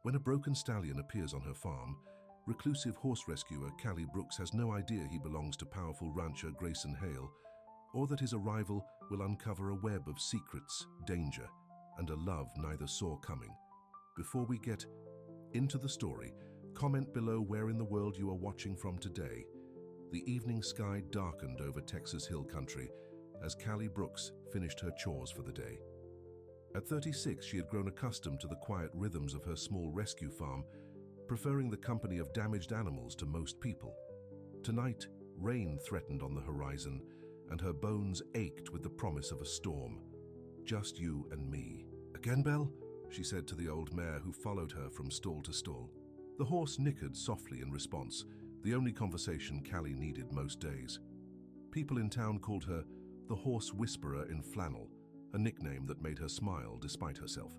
When a broken stallion appears on her farm, reclusive horse rescuer Callie Brooks has no idea he belongs to powerful rancher Grayson Hale, or that his arrival will uncover a web of secrets, danger, and a love neither saw coming. Before we get into the story, comment below where in the world you are watching from today. The evening sky darkened over Texas Hill Country as Callie Brooks finished her chores for the day. At 36, she had grown accustomed to the quiet rhythms of her small rescue farm, preferring the company of damaged animals to most people. Tonight, rain threatened on the horizon, and her bones ached with the promise of a storm. Just you and me. "Again, Belle?" she said to the old mare who followed her from stall to stall. The horse nickered softly in response, the only conversation Callie needed most days. People in town called her the horse whisperer in flannel, a nickname that made her smile despite herself.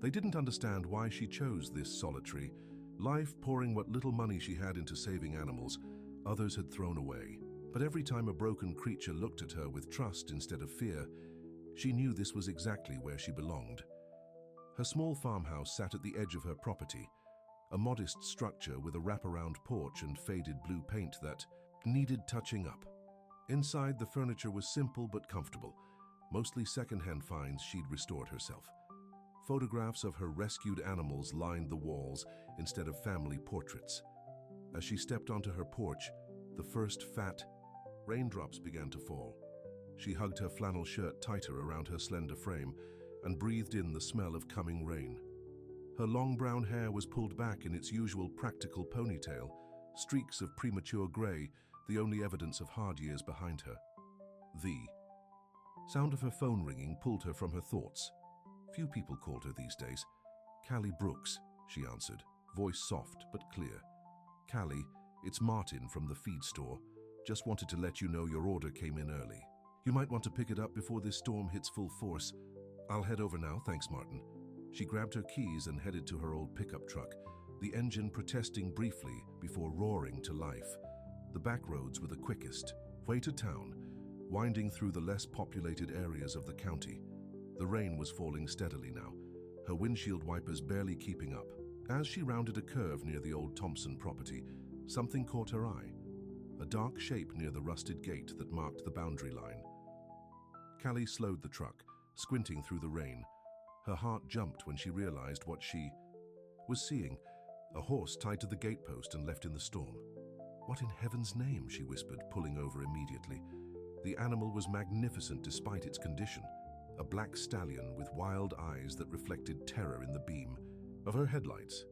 They didn't understand why she chose this solitary life, pouring what little money she had into saving animals others had thrown away. But every time a broken creature looked at her with trust instead of fear, she knew this was exactly where she belonged. Her small farmhouse sat at the edge of her property, a modest structure with a wraparound porch and faded blue paint that needed touching up. Inside, the furniture was simple but comfortable, mostly second-hand finds she'd restored herself. Photographs of her rescued animals lined the walls instead of family portraits. As she stepped onto her porch, the first fat raindrops began to fall. She hugged her flannel shirt tighter around her slender frame and breathed in the smell of coming rain. Her long brown hair was pulled back in its usual practical ponytail, streaks of premature gray, the only evidence of hard years behind her. The sound of her phone ringing pulled her from her thoughts. Few people called her these days. "Callie Brooks," she answered, voice soft but clear. "Callie, it's Martin from the feed store. Just wanted to let you know your order came in early. You might want to pick it up before this storm hits full force. I'll head over now, thanks, Martin." She grabbed her keys and headed to her old pickup truck, the engine protesting briefly before roaring to life. The back roads were the quickest, way to town, winding through the less populated areas of the county. The rain was falling steadily now, her windshield wipers barely keeping up. As she rounded a curve near the old Thompson property, something caught her eye, a dark shape near the rusted gate that marked the boundary line. Callie slowed the truck, squinting through the rain. Her heart jumped when she realized what she was seeing, a horse tied to the gatepost and left in the storm. "What in heaven's name?" she whispered, pulling over immediately. The animal was magnificent despite its condition, a black stallion with wild eyes that reflected terror in the beam of her headlights.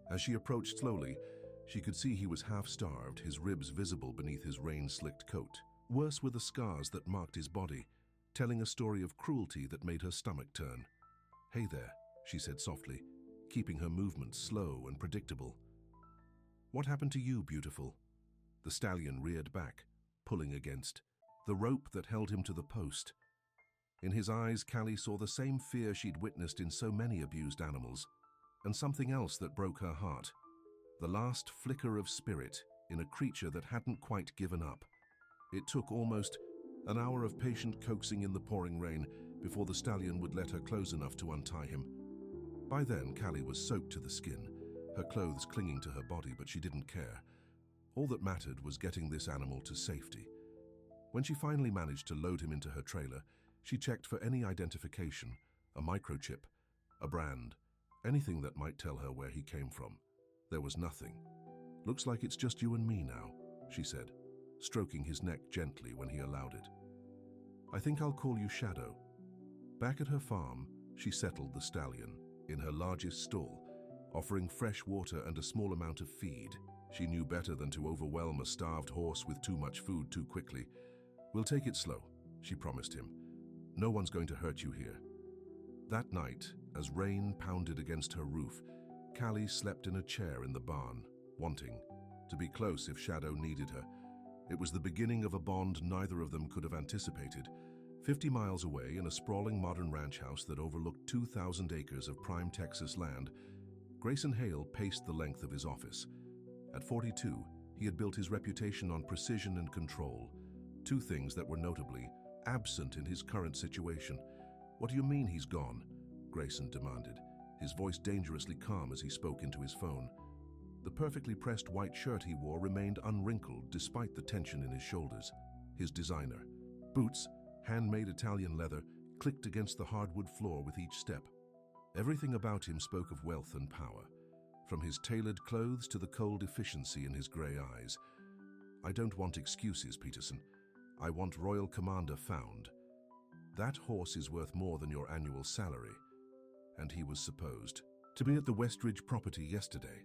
As she approached slowly, she could see he was half-starved, his ribs visible beneath his rain-slicked coat. Worse were the scars that marked his body, telling a story of cruelty that made her stomach turn. "Hey there," she said softly, keeping her movements slow and predictable. "What happened to you, beautiful?" The stallion reared back, pulling against the rope that held him to the post. In his eyes, Callie saw the same fear she'd witnessed in so many abused animals, and something else that broke her heart. The last flicker of spirit in a creature that hadn't quite given up. It took almost an hour of patient coaxing in the pouring rain before the stallion would let her close enough to untie him. By then, Callie was soaked to the skin, her clothes clinging to her body, but she didn't care. All that mattered was getting this animal to safety. When she finally managed to load him into her trailer, she checked for any identification, a microchip, a brand, anything that might tell her where he came from. There was nothing. "Looks like it's just you and me now," she said, stroking his neck gently when he allowed it. "I think I'll call you Shadow." Back at her farm, she settled the stallion in her largest stall, offering fresh water and a small amount of feed. She knew better than to overwhelm a starved horse with too much food too quickly. "We'll take it slow," she promised him. "No one's going to hurt you here." That night, as rain pounded against her roof, Callie slept in a chair in the barn, wanting to be close if Shadow needed her. It was the beginning of a bond neither of them could have anticipated. 50 miles away, in a sprawling modern ranch house that overlooked 2,000 acres of prime Texas land, Grayson Hale paced the length of his office. At 42, he had built his reputation on precision and control, two things that were notably absent in his current situation. "What do you mean he's gone?" Grayson demanded, his voice dangerously calm as he spoke into his phone. The perfectly pressed white shirt he wore remained unwrinkled despite the tension in his shoulders. His designer boots, handmade Italian leather, clicked against the hardwood floor with each step. Everything about him spoke of wealth and power, from his tailored clothes to the cold efficiency in his grey eyes. "I don't want excuses, Peterson. I want Royal Commander found. That horse is worth more than your annual salary." And he was supposed to be at the Westridge property yesterday.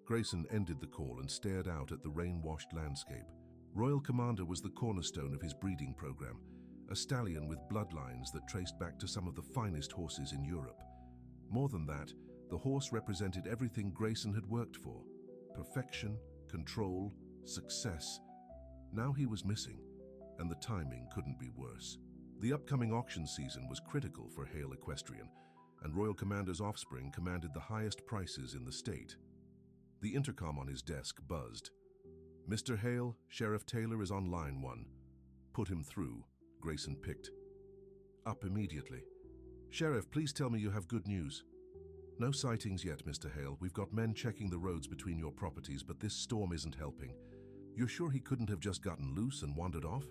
Grayson ended the call and stared out at the rain-washed landscape. Royal Commander was the cornerstone of his breeding program, a stallion with bloodlines that traced back to some of the finest horses in Europe. More than that, the horse represented everything Grayson had worked for: perfection, control, success. Now he was missing, and the timing couldn't be worse. The upcoming auction season was critical for Hale Equestrian, and Royal Commander's offspring commanded the highest prices in the state. The intercom on his desk buzzed. "Mr. Hale, Sheriff Taylor is on line 1. Put him through." Grayson picked up immediately. "Sheriff, please tell me you have good news." "No sightings yet, Mr. Hale. We've got men checking the roads between your properties, but this storm isn't helping." "You're sure he couldn't have just gotten loose and wandered off?"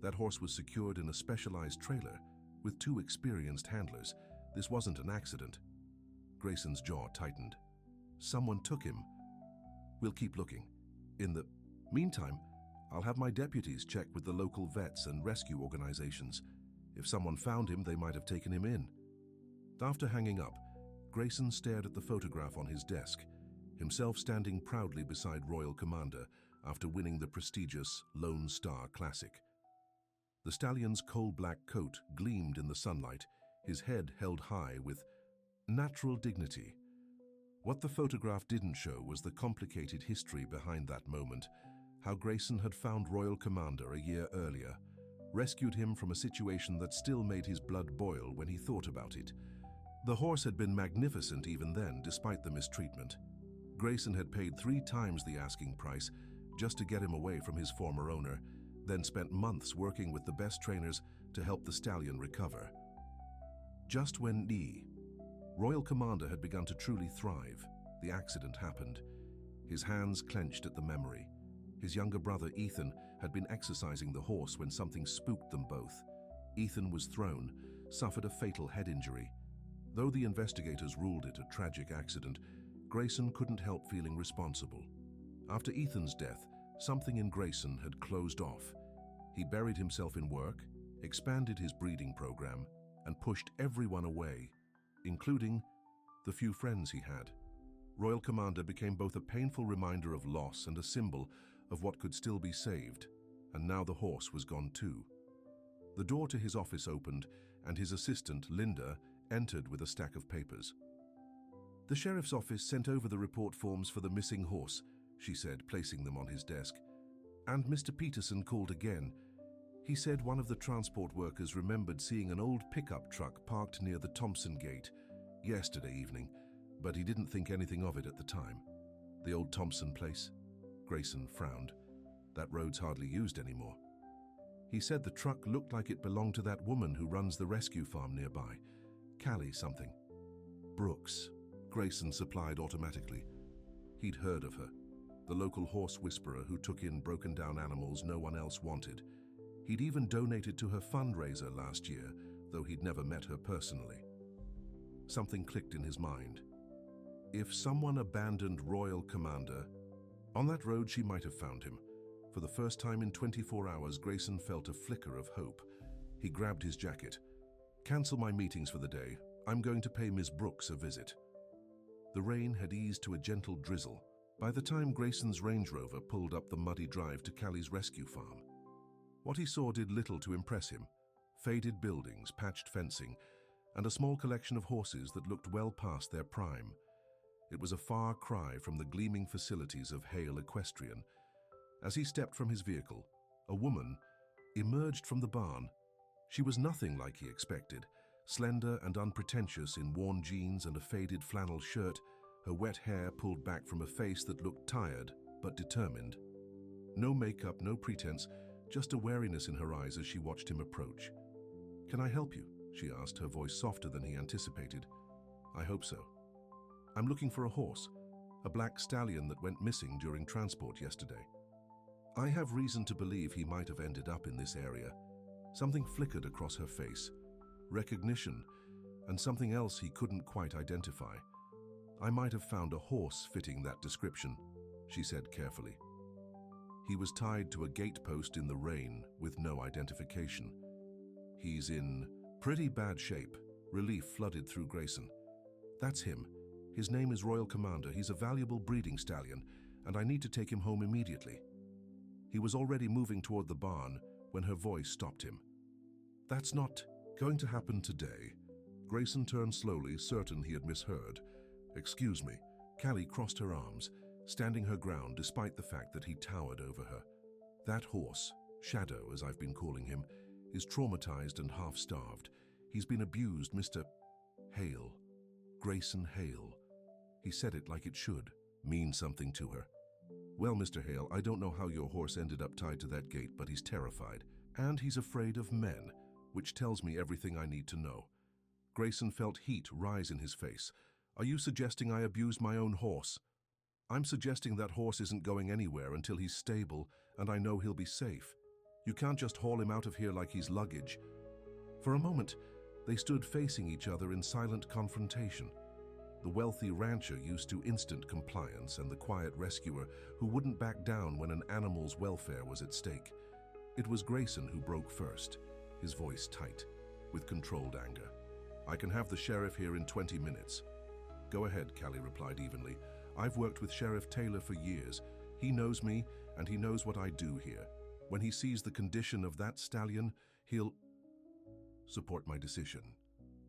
"That horse was secured in a specialized trailer with 2 experienced handlers. This wasn't an accident." Grayson's jaw tightened. "Someone took him." "We'll keep looking. In the meantime, I'll have my deputies check with the local vets and rescue organizations. If someone found him, they might have taken him in." After hanging up, Grayson stared at the photograph on his desk, himself standing proudly beside Royal Commander after winning the prestigious Lone Star Classic. The stallion's coal-black coat gleamed in the sunlight, his head held high with natural dignity. What the photograph didn't show was the complicated history behind that moment, how Grayson had found Royal Commander a year earlier, rescued him from a situation that still made his blood boil when he thought about it. The horse had been magnificent even then, despite the mistreatment. Grayson had paid 3 times the asking price just to get him away from his former owner, then spent months working with the best trainers to help the stallion recover. Just when Royal Commander had begun to truly thrive, the accident happened. His hands clenched at the memory. His younger brother Ethan had been exercising the horse when something spooked them both. Ethan was thrown, suffered a fatal head injury. Though the investigators ruled it a tragic accident, Grayson couldn't help feeling responsible. After Ethan's death, something in Grayson had closed off. He buried himself in work, expanded his breeding program, and pushed everyone away, including the few friends he had. Royal Commander became both a painful reminder of loss and a symbol of what could still be saved, and now the horse was gone too. The door to his office opened, and his assistant, Linda, entered with a stack of papers. "The sheriff's office sent over the report forms for the missing horse," she said, placing them on his desk. "And Mr. Peterson called again. He said one of the transport workers remembered seeing an old pickup truck parked near the Thompson Gate yesterday evening, but he didn't think anything of it at the time." "The old Thompson place?" Grayson frowned. "That road's hardly used anymore." "He said the truck looked like it belonged to that woman who runs the rescue farm nearby. Callie something." "Brooks," Grayson supplied automatically. He'd heard of her. The local horse whisperer who took in broken-down animals no one else wanted. He'd even donated to her fundraiser last year, though he'd never met her personally. Something clicked in his mind. If someone abandoned Royal Commander, on that road she might have found him. For the first time in 24 hours, Grayson felt a flicker of hope. He grabbed his jacket. "Cancel my meetings for the day. I'm going to pay Miss Brooks a visit." The rain had eased to a gentle drizzle by the time Grayson's Range Rover pulled up the muddy drive to Callie's rescue farm. What he saw did little to impress him. Faded buildings, patched fencing, and a small collection of horses that looked well past their prime. It was a far cry from the gleaming facilities of Hale Equestrian. As he stepped from his vehicle, a woman emerged from the barn. She was nothing like he expected. Slender and unpretentious in worn jeans and a faded flannel shirt, her wet hair pulled back from a face that looked tired but determined. No makeup, no pretense, just a wariness in her eyes as she watched him approach. "Can I help you?" she asked, her voice softer than he anticipated. "I hope so," I'm looking for a horse, a black stallion that went missing during transport yesterday. I have reason to believe he might have ended up in this area. Something flickered across her face. Recognition, and something else he couldn't quite identify. I might have found a horse fitting that description, she said carefully. He was tied to a gate post in the rain with no identification. He's in pretty bad shape. Relief flooded through Grayson. That's him. His name is Royal Commander. He's a valuable breeding stallion, and I need to take him home immediately. He was already moving toward the barn when her voice stopped him. That's not going to happen today. Grayson turned slowly, certain he had misheard. Excuse me. Callie crossed her arms, standing her ground despite the fact that he towered over her. That horse, Shadow as I've been calling him, is traumatized and half-starved. He's been abused, Mr. Hale. Grayson Hale. He said it like it should mean something to her. Well, Mr. Hale, I don't know how your horse ended up tied to that gate, but he's terrified. And he's afraid of men, which tells me everything I need to know. Grayson felt heat rise in his face. Are you suggesting I abuse my own horse? I'm suggesting that horse isn't going anywhere until he's stable and I know he'll be safe. You can't just haul him out of here like he's luggage. For a moment, they stood facing each other in silent confrontation. The wealthy rancher used to instant compliance and the quiet rescuer who wouldn't back down when an animal's welfare was at stake. It was Grayson who broke first, his voice tight, with controlled anger. I can have the sheriff here in 20 minutes. Go ahead, Callie replied evenly. I've worked with Sheriff Taylor for years. He knows me and he knows what I do here. When he sees the condition of that stallion, he'll support my decision.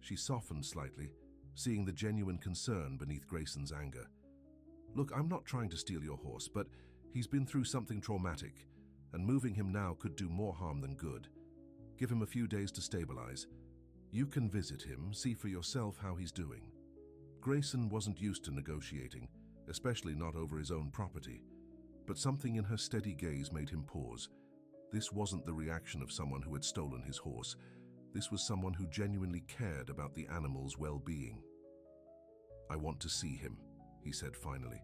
She softened slightly, seeing the genuine concern beneath Grayson's anger. Look, I'm not trying to steal your horse, but he's been through something traumatic, and moving him now could do more harm than good. Give him a few days to stabilize. You can visit him, see for yourself how he's doing. Grayson wasn't used to negotiating, especially not over his own property, but something in her steady gaze made him pause. This wasn't the reaction of someone who had stolen his horse. This was someone who genuinely cared about the animal's well-being. I want to see him, he said finally.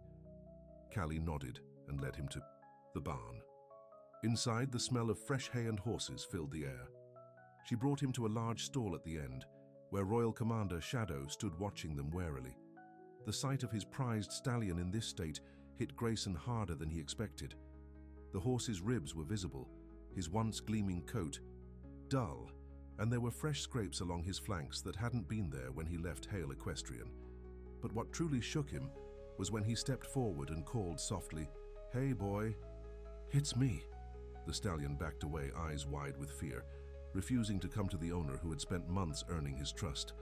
Callie nodded and led him to the barn. Inside, the smell of fresh hay and horses filled the air. She brought him to a large stall at the end, where Royal Commander Shadow stood watching them warily. The sight of his prized stallion in this state hit Grayson harder than he expected. The horse's ribs were visible, his once gleaming coat dull, and there were fresh scrapes along his flanks that hadn't been there when he left Hale Equestrian. But what truly shook him was when he stepped forward and called softly, "Hey, boy." "It's me." The stallion backed away, eyes wide with fear, refusing to come to the owner who had spent months earning his trust.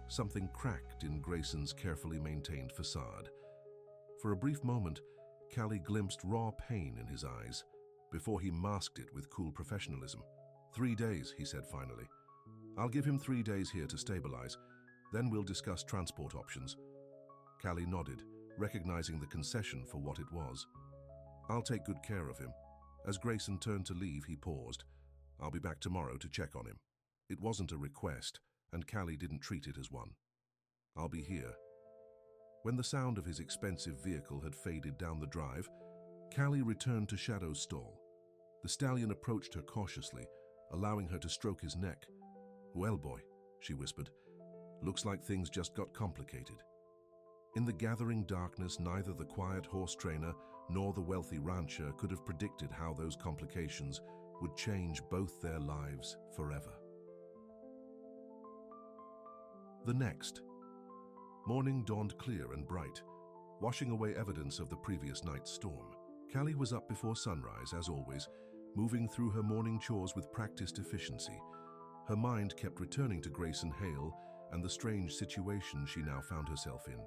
Something cracked in Grayson's carefully maintained facade. For a brief moment, Callie glimpsed raw pain in his eyes, before he masked it with cool professionalism. 3 days, he said finally. I'll give him 3 days here to stabilize. Then we'll discuss transport options. Callie nodded, recognizing the concession for what it was. I'll take good care of him. As Grayson turned to leave, he paused. I'll be back tomorrow to check on him. It wasn't a request, and Callie didn't treat it as one. I'll be here. When the sound of his expensive vehicle had faded down the drive, Callie returned to Shadow's stall. The stallion approached her cautiously, allowing her to stroke his neck. Well, boy, she whispered. Looks like things just got complicated. In the gathering darkness, neither the quiet horse trainer nor the wealthy rancher could have predicted how those complications would change both their lives forever. The next. Morning dawned clear and bright, washing away evidence of the previous night's storm. Callie was up before sunrise, as always, moving through her morning chores with practiced efficiency. Her mind kept returning to Grayson Hale and the strange situation she now found herself in.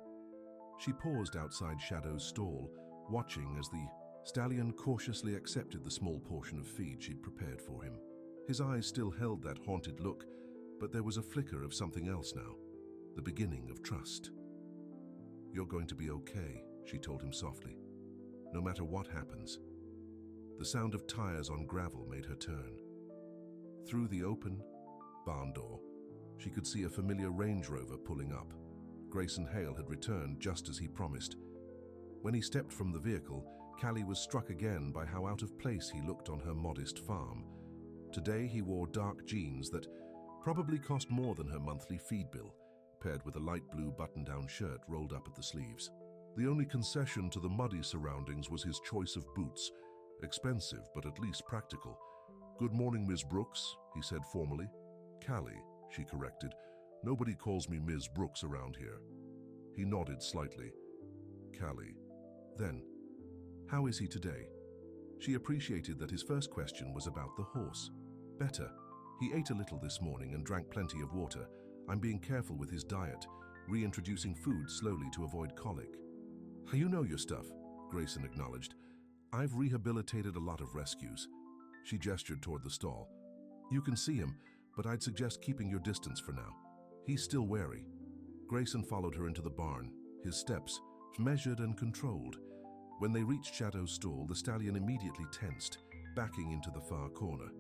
She paused outside Shadow's stall, watching as the stallion cautiously accepted the small portion of feed she'd prepared for him. His eyes still held that haunted look, but there was a flicker of something else now, the beginning of trust. You're going to be okay, she told him softly, no matter what happens. The sound of tires on gravel made her turn. Through the open barn door, she could see a familiar Range Rover pulling up. Grayson Hale had returned just as he promised. When he stepped from the vehicle, Callie was struck again by how out of place he looked on her modest farm. Today he wore dark jeans that probably cost more than her monthly feed bill, paired with a light blue button-down shirt rolled up at the sleeves. The only concession to the muddy surroundings was his choice of boots, expensive but at least practical. "Good morning, Miss Brooks," he said formally. "Callie," she corrected. "Nobody calls me Ms. Brooks around here." He nodded slightly. "Callie. Then, how is he today?" She appreciated that his first question was about the horse. "Better. He ate a little this morning and drank plenty of water. I'm being careful with his diet, reintroducing food slowly to avoid colic." "You know your stuff," Grayson acknowledged. "I've rehabilitated a lot of rescues." She gestured toward the stall. "You can see him, but I'd suggest keeping your distance for now. He's still wary." Grayson followed her into the barn, his steps measured and controlled. When they reached Shadow's stall, the stallion immediately tensed, backing into the far corner.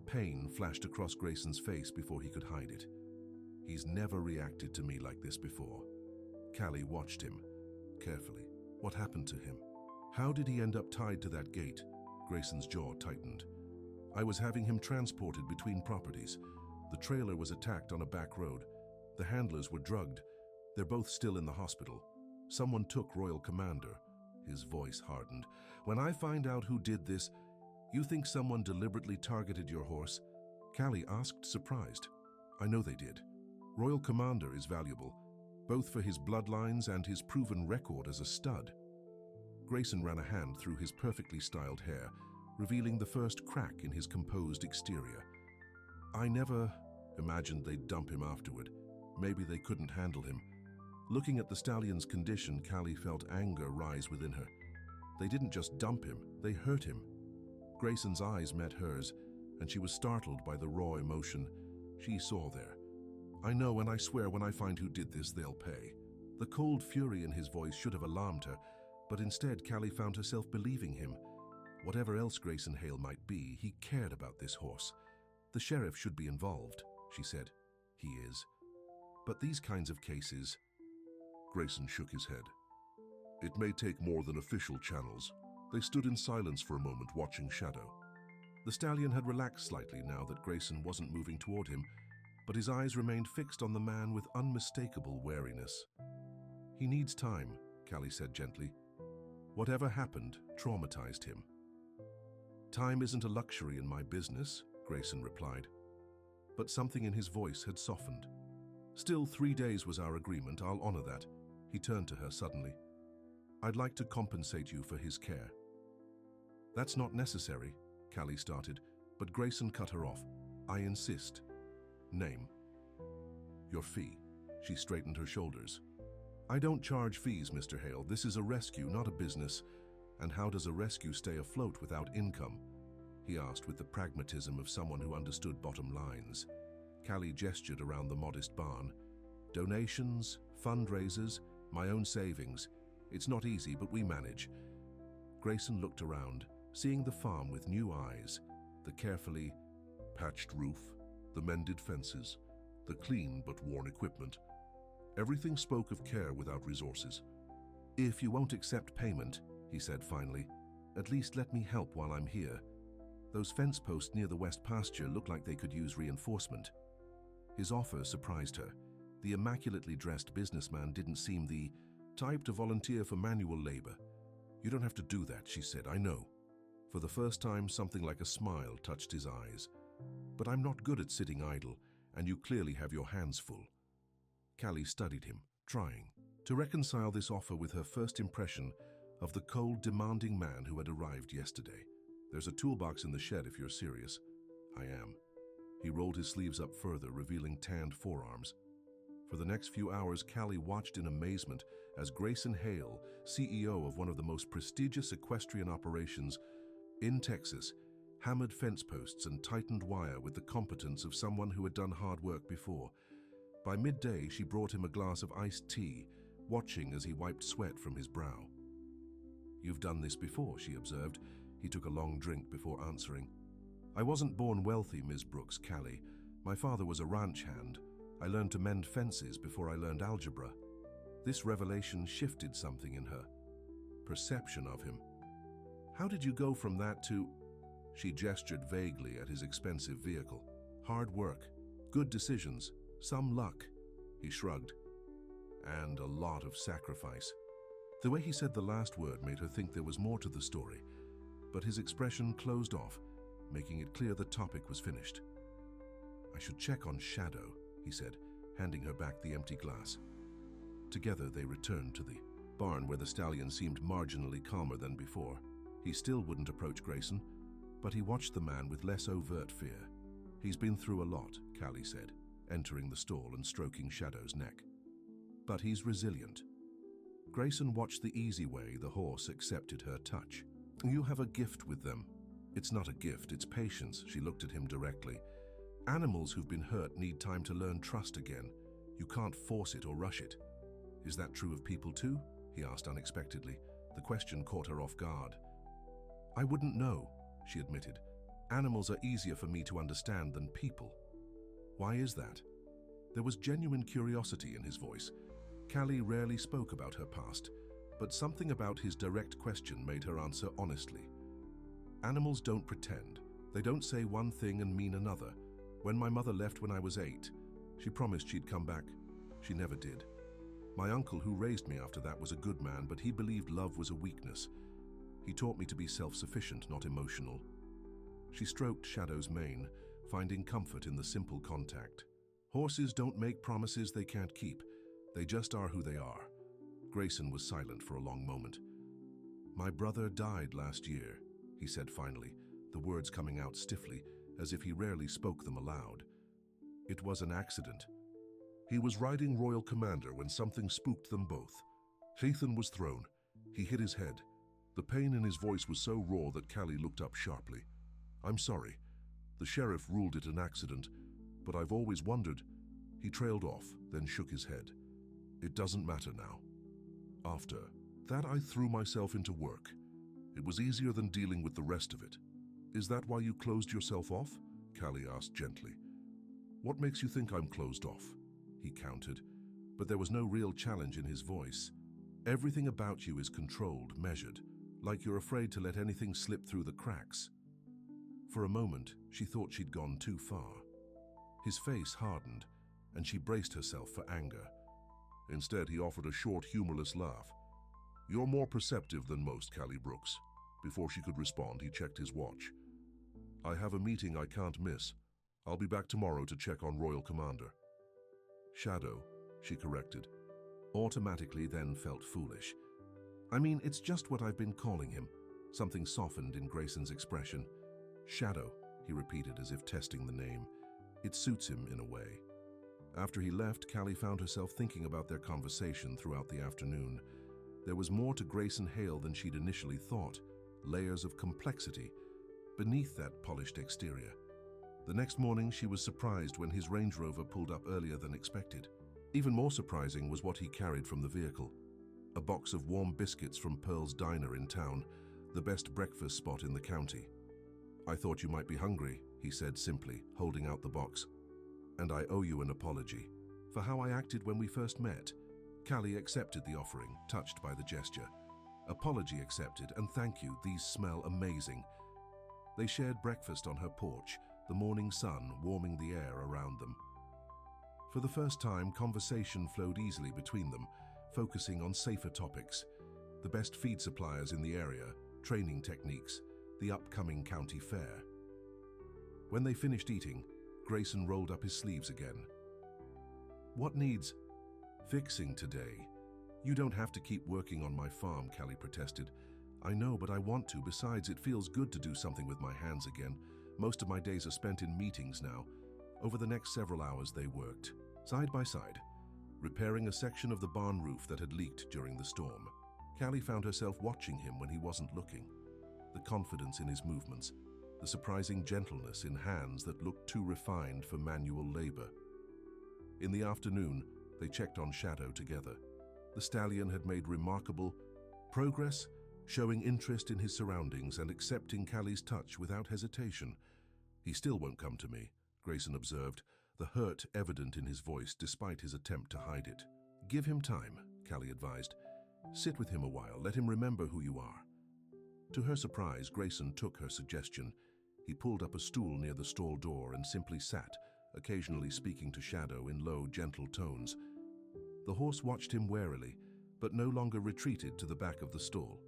Pain flashed across Grayson's face before he could hide it. He's never reacted to me like this before. Callie watched him carefully. What happened to him? How did he end up tied to that gate? Grayson's jaw tightened. "I was having him transported between properties. The trailer was attacked on a back road. The handlers were drugged. They're both still in the hospital. Someone took Royal Commander." His voice hardened. "When I find out who did this, you think someone deliberately targeted your horse?" Callie asked, surprised. "I know they did. Royal Commander is valuable, both for his bloodlines and his proven record as a stud." Grayson ran a hand through his perfectly styled hair, revealing the first crack in his composed exterior. "I never imagined they'd dump him afterward. Maybe they couldn't handle him." Looking at the stallion's condition, Callie felt anger rise within her. They didn't just dump him, they hurt him. Grayson's eyes met hers, and she was startled by the raw emotion she saw there. "I know, and I swear when I find who did this, they'll pay." The cold fury in his voice should have alarmed her, but instead Callie found herself believing him. Whatever else Grayson Hale might be, he cared about this horse. "The sheriff should be involved," she said. "He is. But these kinds of cases..." Grayson shook his head. "It may take more than official channels." They stood in silence for a moment, watching Shadow. The stallion had relaxed slightly now that Grayson wasn't moving toward him, but his eyes remained fixed on the man with unmistakable wariness. "He needs time," Callie said gently. "Whatever happened traumatized him." "Time isn't a luxury in my business," Grayson replied. But something in his voice had softened. "Still, 3 days was our agreement. I'll honor that." He turned to her suddenly. "I'd like to compensate you for his care." "That's not necessary," Callie started, but Grayson cut her off. "I insist." "Name." "Your fee." She straightened her shoulders. "I don't charge fees, Mr. Hale. This is a rescue, not a business. And how does a rescue stay afloat without income?" he asked with the pragmatism of someone who understood bottom lines. Callie gestured around the modest barn. "Donations, fundraisers, my own savings. It's not easy, but we manage." Grayson looked around, seeing the farm with new eyes, the carefully patched roof, the mended fences, the clean but worn equipment. Everything spoke of care without resources. "If you won't accept payment," he said finally, "at least let me help while I'm here. Those fence posts near the west pasture look like they could use reinforcement." His offer surprised her. The immaculately dressed businessman didn't seem the type to volunteer for manual labor. "You don't have to do that," she said. "I know." For the first time, something like a smile touched his eyes. "But I'm not good at sitting idle, and you clearly have your hands full." Callie studied him, trying to reconcile this offer with her first impression of the cold, demanding man who had arrived yesterday. "There's a toolbox in the shed if you're serious." "I am." He rolled his sleeves up further, revealing tanned forearms. For the next few hours, Callie watched in amazement as Grayson Hale, CEO of one of the most prestigious equestrian operations in Texas, hammered fence posts and tightened wire with the competence of someone who had done hard work before. By midday, she brought him a glass of iced tea, watching as he wiped sweat from his brow. "You've done this before," she observed. He took a long drink before answering. "I wasn't born wealthy, Ms. Brooks, Callie. My father was a ranch hand. I learned to mend fences before I learned algebra." This revelation shifted something in her perception of him. How did you go from that to... She gestured vaguely at his expensive vehicle. Hard work, good decisions, some luck. He shrugged. And a lot of sacrifice. The way he said the last word made her think there was more to the story, but his expression closed off, making it clear the topic was finished. I should check on Shadow, he said, handing her back the empty glass. Together they returned to the barn where the stallion seemed marginally calmer than before. He still wouldn't approach Grayson, but he watched the man with less overt fear. He's been through a lot, Callie said, entering the stall and stroking Shadow's neck. But he's resilient. Grayson watched the easy way the horse accepted her touch. You have a gift with them. It's not a gift, it's patience, she looked at him directly. Animals who've been hurt need time to learn trust again. You can't force it or rush it. Is that true of people too? He asked unexpectedly. The question caught her off guard. I wouldn't know, she admitted. Animals are easier for me to understand than people. Why is that? There was genuine curiosity in his voice. Callie rarely spoke about her past, but something about his direct question made her answer honestly. Animals don't pretend. They don't say one thing and mean another. When my mother left when I was 8, she promised she'd come back. She never did. My uncle who raised me after that was a good man, but he believed love was a weakness. He taught me to be self-sufficient, not emotional. She stroked Shadow's mane, finding comfort in the simple contact. Horses don't make promises they can't keep. They just are who they are. Grayson was silent for a long moment. My brother died last year, he said finally, the words coming out stiffly, as if he rarely spoke them aloud. It was an accident. He was riding Royal Commander when something spooked them both. Ethan was thrown. He hit his head. The pain in his voice was so raw that Callie looked up sharply. I'm sorry. The sheriff ruled it an accident, but I've always wondered. He trailed off, then shook his head. It doesn't matter now. After that, I threw myself into work. It was easier than dealing with the rest of it. Is that why you closed yourself off? Callie asked gently. What makes you think I'm closed off? He countered, but there was no real challenge in his voice. Everything about you is controlled, measured, like you're afraid to let anything slip through the cracks. For a moment, she thought she'd gone too far. His face hardened, and she braced herself for anger. Instead, he offered a short, humorless laugh. You're more perceptive than most, Callie Brooks. Before she could respond, he checked his watch. I have a meeting I can't miss. I'll be back tomorrow to check on Royal Commander. Shadow, she corrected. Automatically then felt foolish. I mean, it's just what I've been calling him. Something softened in Grayson's expression. Shadow, he repeated as if testing the name. It suits him in a way. After he left, Callie found herself thinking about their conversation throughout the afternoon. There was more to Grayson Hale than she'd initially thought, layers of complexity beneath that polished exterior. The next morning, she was surprised when his Range Rover pulled up earlier than expected. Even more surprising was what he carried from the vehicle. A box of warm biscuits from Pearl's Diner in town, the best breakfast spot in the county. I thought you might be hungry, he said simply, holding out the box. And I owe you an apology for how I acted when we first met. Callie accepted the offering, touched by the gesture. Apology accepted, and thank you, these smell amazing. They shared breakfast on her porch, the morning sun warming the air around them. For the first time, conversation flowed easily between them, focusing on safer topics. The best feed suppliers in the area, training techniques, the upcoming county fair. When they finished eating, Grayson rolled up his sleeves again. What needs fixing today? You don't have to keep working on my farm, Callie protested. I know, but I want to. Besides, it feels good to do something with my hands again. Most of my days are spent in meetings now. Over the next several hours, they worked, side by side, repairing a section of the barn roof that had leaked during the storm. Callie found herself watching him when he wasn't looking. The confidence in his movements, the surprising gentleness in hands that looked too refined for manual labor. In the afternoon, they checked on Shadow together. The stallion had made remarkable progress, showing interest in his surroundings and accepting Callie's touch without hesitation. He still won't come to me, Grayson observed, the hurt evident in his voice despite his attempt to hide it. Give him time, Callie advised. Sit with him a while, let him remember who you are. To her surprise, Grayson took her suggestion. He pulled up a stool near the stall door and simply sat, occasionally speaking to Shadow in low, gentle tones. The horse watched him warily, but no longer retreated to the back of the stall.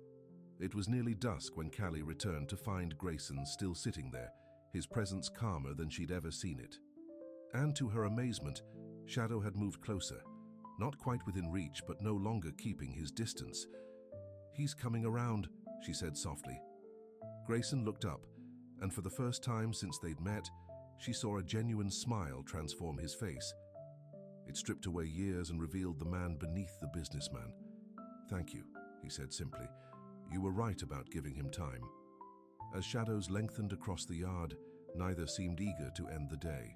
It was nearly dusk when Callie returned to find Grayson still sitting there, his presence calmer than she'd ever seen it. And to her amazement, Shadow had moved closer, not quite within reach, but no longer keeping his distance. "He's coming around," she said softly. Grayson looked up, and for the first time since they'd met, she saw a genuine smile transform his face. It stripped away years and revealed the man beneath the businessman. "Thank you," he said simply. "You were right about giving him time." As shadows lengthened across the yard, neither seemed eager to end the day.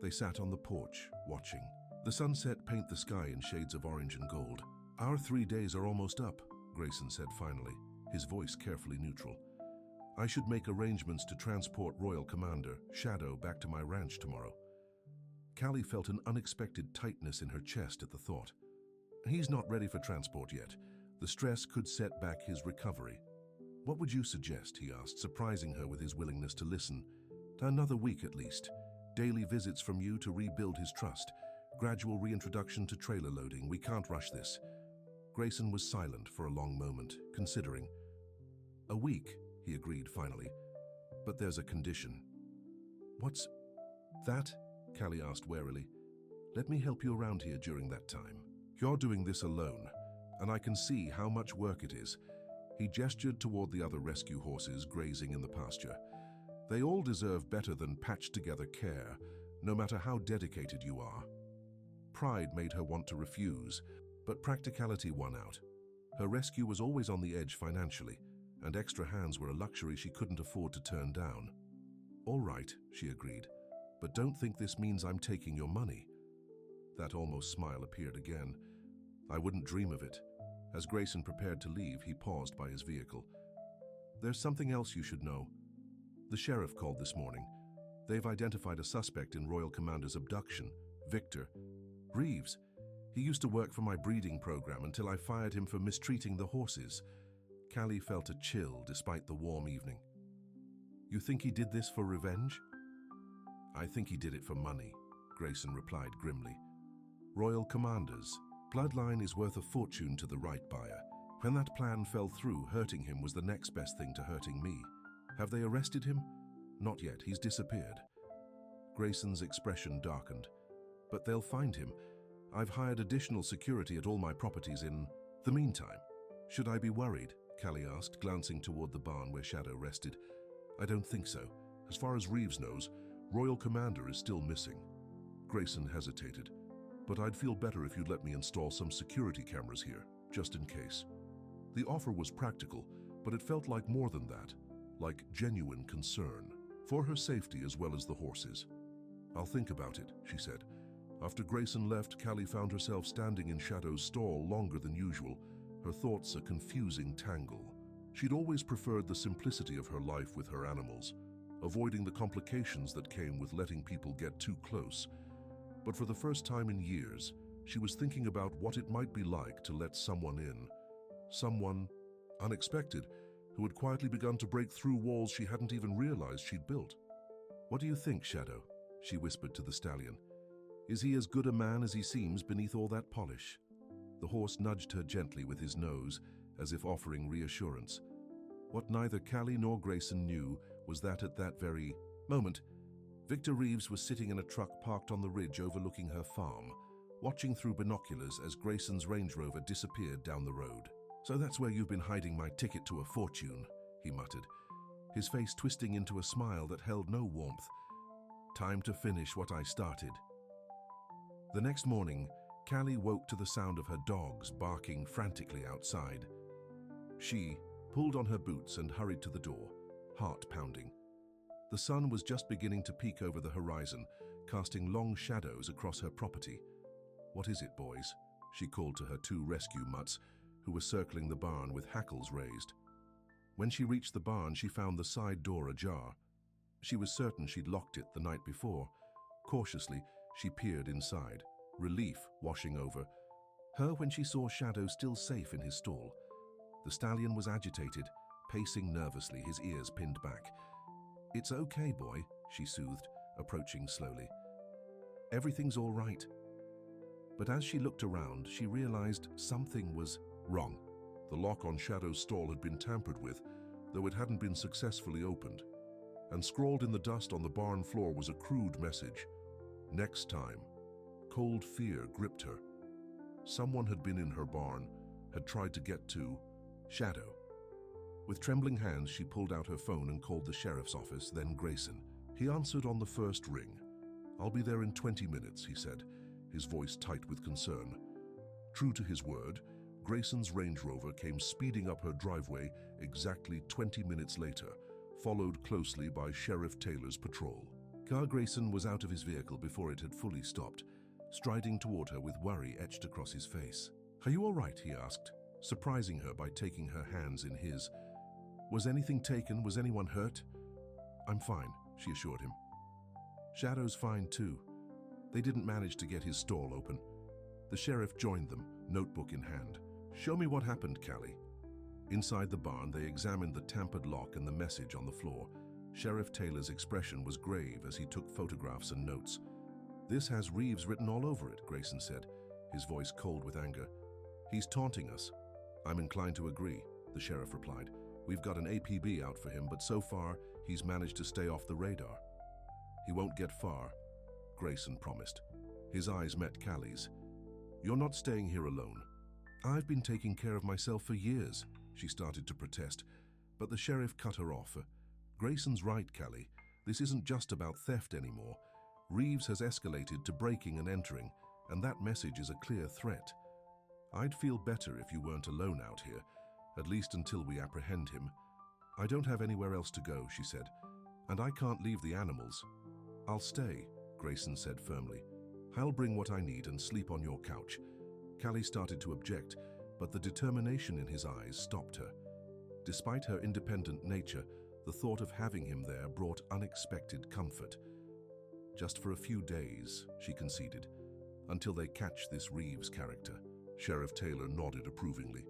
They sat on the porch, watching. The sunset paint the sky in shades of orange and gold. "Our 3 days are almost up," Grayson said finally, his voice carefully neutral. "I should make arrangements to transport Royal Commander, Shadow, back to my ranch tomorrow." Callie felt an unexpected tightness in her chest at the thought. "He's not ready for transport yet. The stress could set back his recovery." "What would you suggest?" he asked, surprising her with his willingness to listen. "Another week at least. Daily visits from you to rebuild his trust. Gradual reintroduction to trailer loading. We can't rush this." Grayson was silent for a long moment, considering. "A week," he agreed finally. "But there's a condition." "What's that?" Callie asked warily. "Let me help you around here during that time. You're doing this alone, and I can see how much work it is." He gestured toward the other rescue horses grazing in the pasture. "They all deserve better than patched-together care, no matter how dedicated you are." Pride made her want to refuse, but practicality won out. Her rescue was always on the edge financially, and extra hands were a luxury she couldn't afford to turn down. "All right," she agreed, "but don't think this means I'm taking your money." That almost smile appeared again. "I wouldn't dream of it." As Grayson prepared to leave, he paused by his vehicle. "There's something else you should know. The sheriff called this morning. They've identified a suspect in Royal Commander's abduction, Victor Reeves. He used to work for my breeding program until I fired him for mistreating the horses." Callie felt a chill despite the warm evening. "You think he did this for revenge?" "I think he did it for money," Grayson replied grimly. "Royal Commanders. Bloodline is worth a fortune to the right buyer. When that plan fell through, hurting him was the next best thing to hurting me. Have they arrested him?" "Not yet. He's disappeared." Grayson's expression darkened. "But they'll find him. I've hired additional security at all my properties in the meantime." "Should I be worried?" Callie asked, glancing toward the barn where Shadow rested. "I don't think so. As far as Reeves knows, Royal Commander is still missing." Grayson hesitated. "But I'd feel better if you'd let me install some security cameras here, just in case." The offer was practical, but it felt like more than that, like genuine concern, for her safety as well as the horses. "I'll think about it," she said. After Grayson left, Callie found herself standing in Shadow's stall longer than usual, her thoughts a confusing tangle. She'd always preferred the simplicity of her life with her animals, avoiding the complications that came with letting people get too close. But for the first time in years, she was thinking about what it might be like to let someone in. Someone unexpected, who had quietly begun to break through walls she hadn't even realized she'd built. "What do you think, Shadow?" she whispered to the stallion. "Is he as good a man as he seems beneath all that polish?" The horse nudged her gently with his nose, as if offering reassurance. What neither Callie nor Grayson knew was that at that very moment, Victor Reeves was sitting in a truck parked on the ridge overlooking her farm, watching through binoculars as Grayson's Range Rover disappeared down the road. "So that's where you've been hiding my ticket to a fortune," he muttered, his face twisting into a smile that held no warmth. "Time to finish what I started." The next morning, Callie woke to the sound of her dogs barking frantically outside. She pulled on her boots and hurried to the door, heart pounding. The sun was just beginning to peek over the horizon, casting long shadows across her property. "What is it, boys?" she called to her 2 rescue mutts, who were circling the barn with hackles raised. When she reached the barn, she found the side door ajar. She was certain she'd locked it the night before. Cautiously, she peered inside, relief washing over. Her when she saw Shadow still safe in his stall. The stallion was agitated, pacing nervously, his ears pinned back. "It's okay, boy," she soothed, approaching slowly. "Everything's all right." But as she looked around, she realized something was wrong. The lock on Shadow's stall had been tampered with, though it hadn't been successfully opened. And scrawled in the dust on the barn floor was a crude message. "Next time." Cold fear gripped her. Someone had been in her barn, had tried to get to Shadow. With trembling hands, she pulled out her phone and called the sheriff's office, then Grayson. He answered on the first ring. "I'll be there in 20 minutes, he said, his voice tight with concern. True to his word, Grayson's Range Rover came speeding up her driveway exactly 20 minutes later, followed closely by Sheriff Taylor's patrol. Grayson was out of his vehicle before it had fully stopped, striding toward her with worry etched across his face. "Are you all right?" he asked, surprising her by taking her hands in his. "Was anything taken? Was anyone hurt?" "I'm fine," she assured him. "Shadow's fine too. They didn't manage to get his stall open." The sheriff joined them, notebook in hand. "Show me what happened, Callie." Inside the barn, they examined the tampered lock and the message on the floor. Sheriff Taylor's expression was grave as he took photographs and notes. "This has Reeves written all over it," Grayson said, his voice cold with anger. "He's taunting us." "I'm inclined to agree," the sheriff replied. "We've got an APB out for him, but so far, he's managed to stay off the radar." "He won't get far," Grayson promised. His eyes met Callie's. "You're not staying here alone." "I've been taking care of myself for years," she started to protest, but the sheriff cut her off. "Grayson's right, Callie. This isn't just about theft anymore. Reeves has escalated to breaking and entering, and that message is a clear threat. I'd feel better if you weren't alone out here, at least until we apprehend him." "I don't have anywhere else to go," she said, "and I can't leave the animals." "I'll stay," Grayson said firmly. "I'll bring what I need and sleep on your couch." Callie started to object, but the determination in his eyes stopped her. Despite her independent nature, the thought of having him there brought unexpected comfort. "Just for a few days," she conceded, "until they catch this Reeves character." Sheriff Taylor nodded approvingly.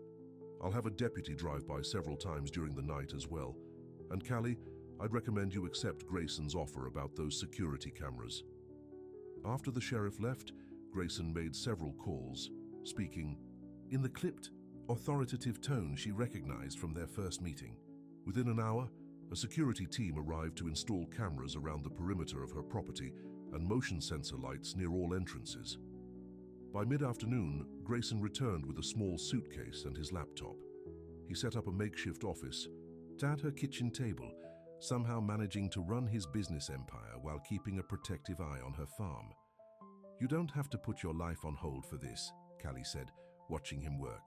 "I'll have a deputy drive by several times during the night as well. And Callie, I'd recommend you accept Grayson's offer about those security cameras." After the sheriff left, Grayson made several calls, speaking in the clipped, authoritative tone she recognized from their first meeting. Within an hour, a security team arrived to install cameras around the perimeter of her property and motion sensor lights near all entrances. By mid-afternoon, Grayson returned with a small suitcase and his laptop. He set up a makeshift office, at her kitchen table, somehow managing to run his business empire while keeping a protective eye on her farm. "You don't have to put your life on hold for this," Callie said, watching him work.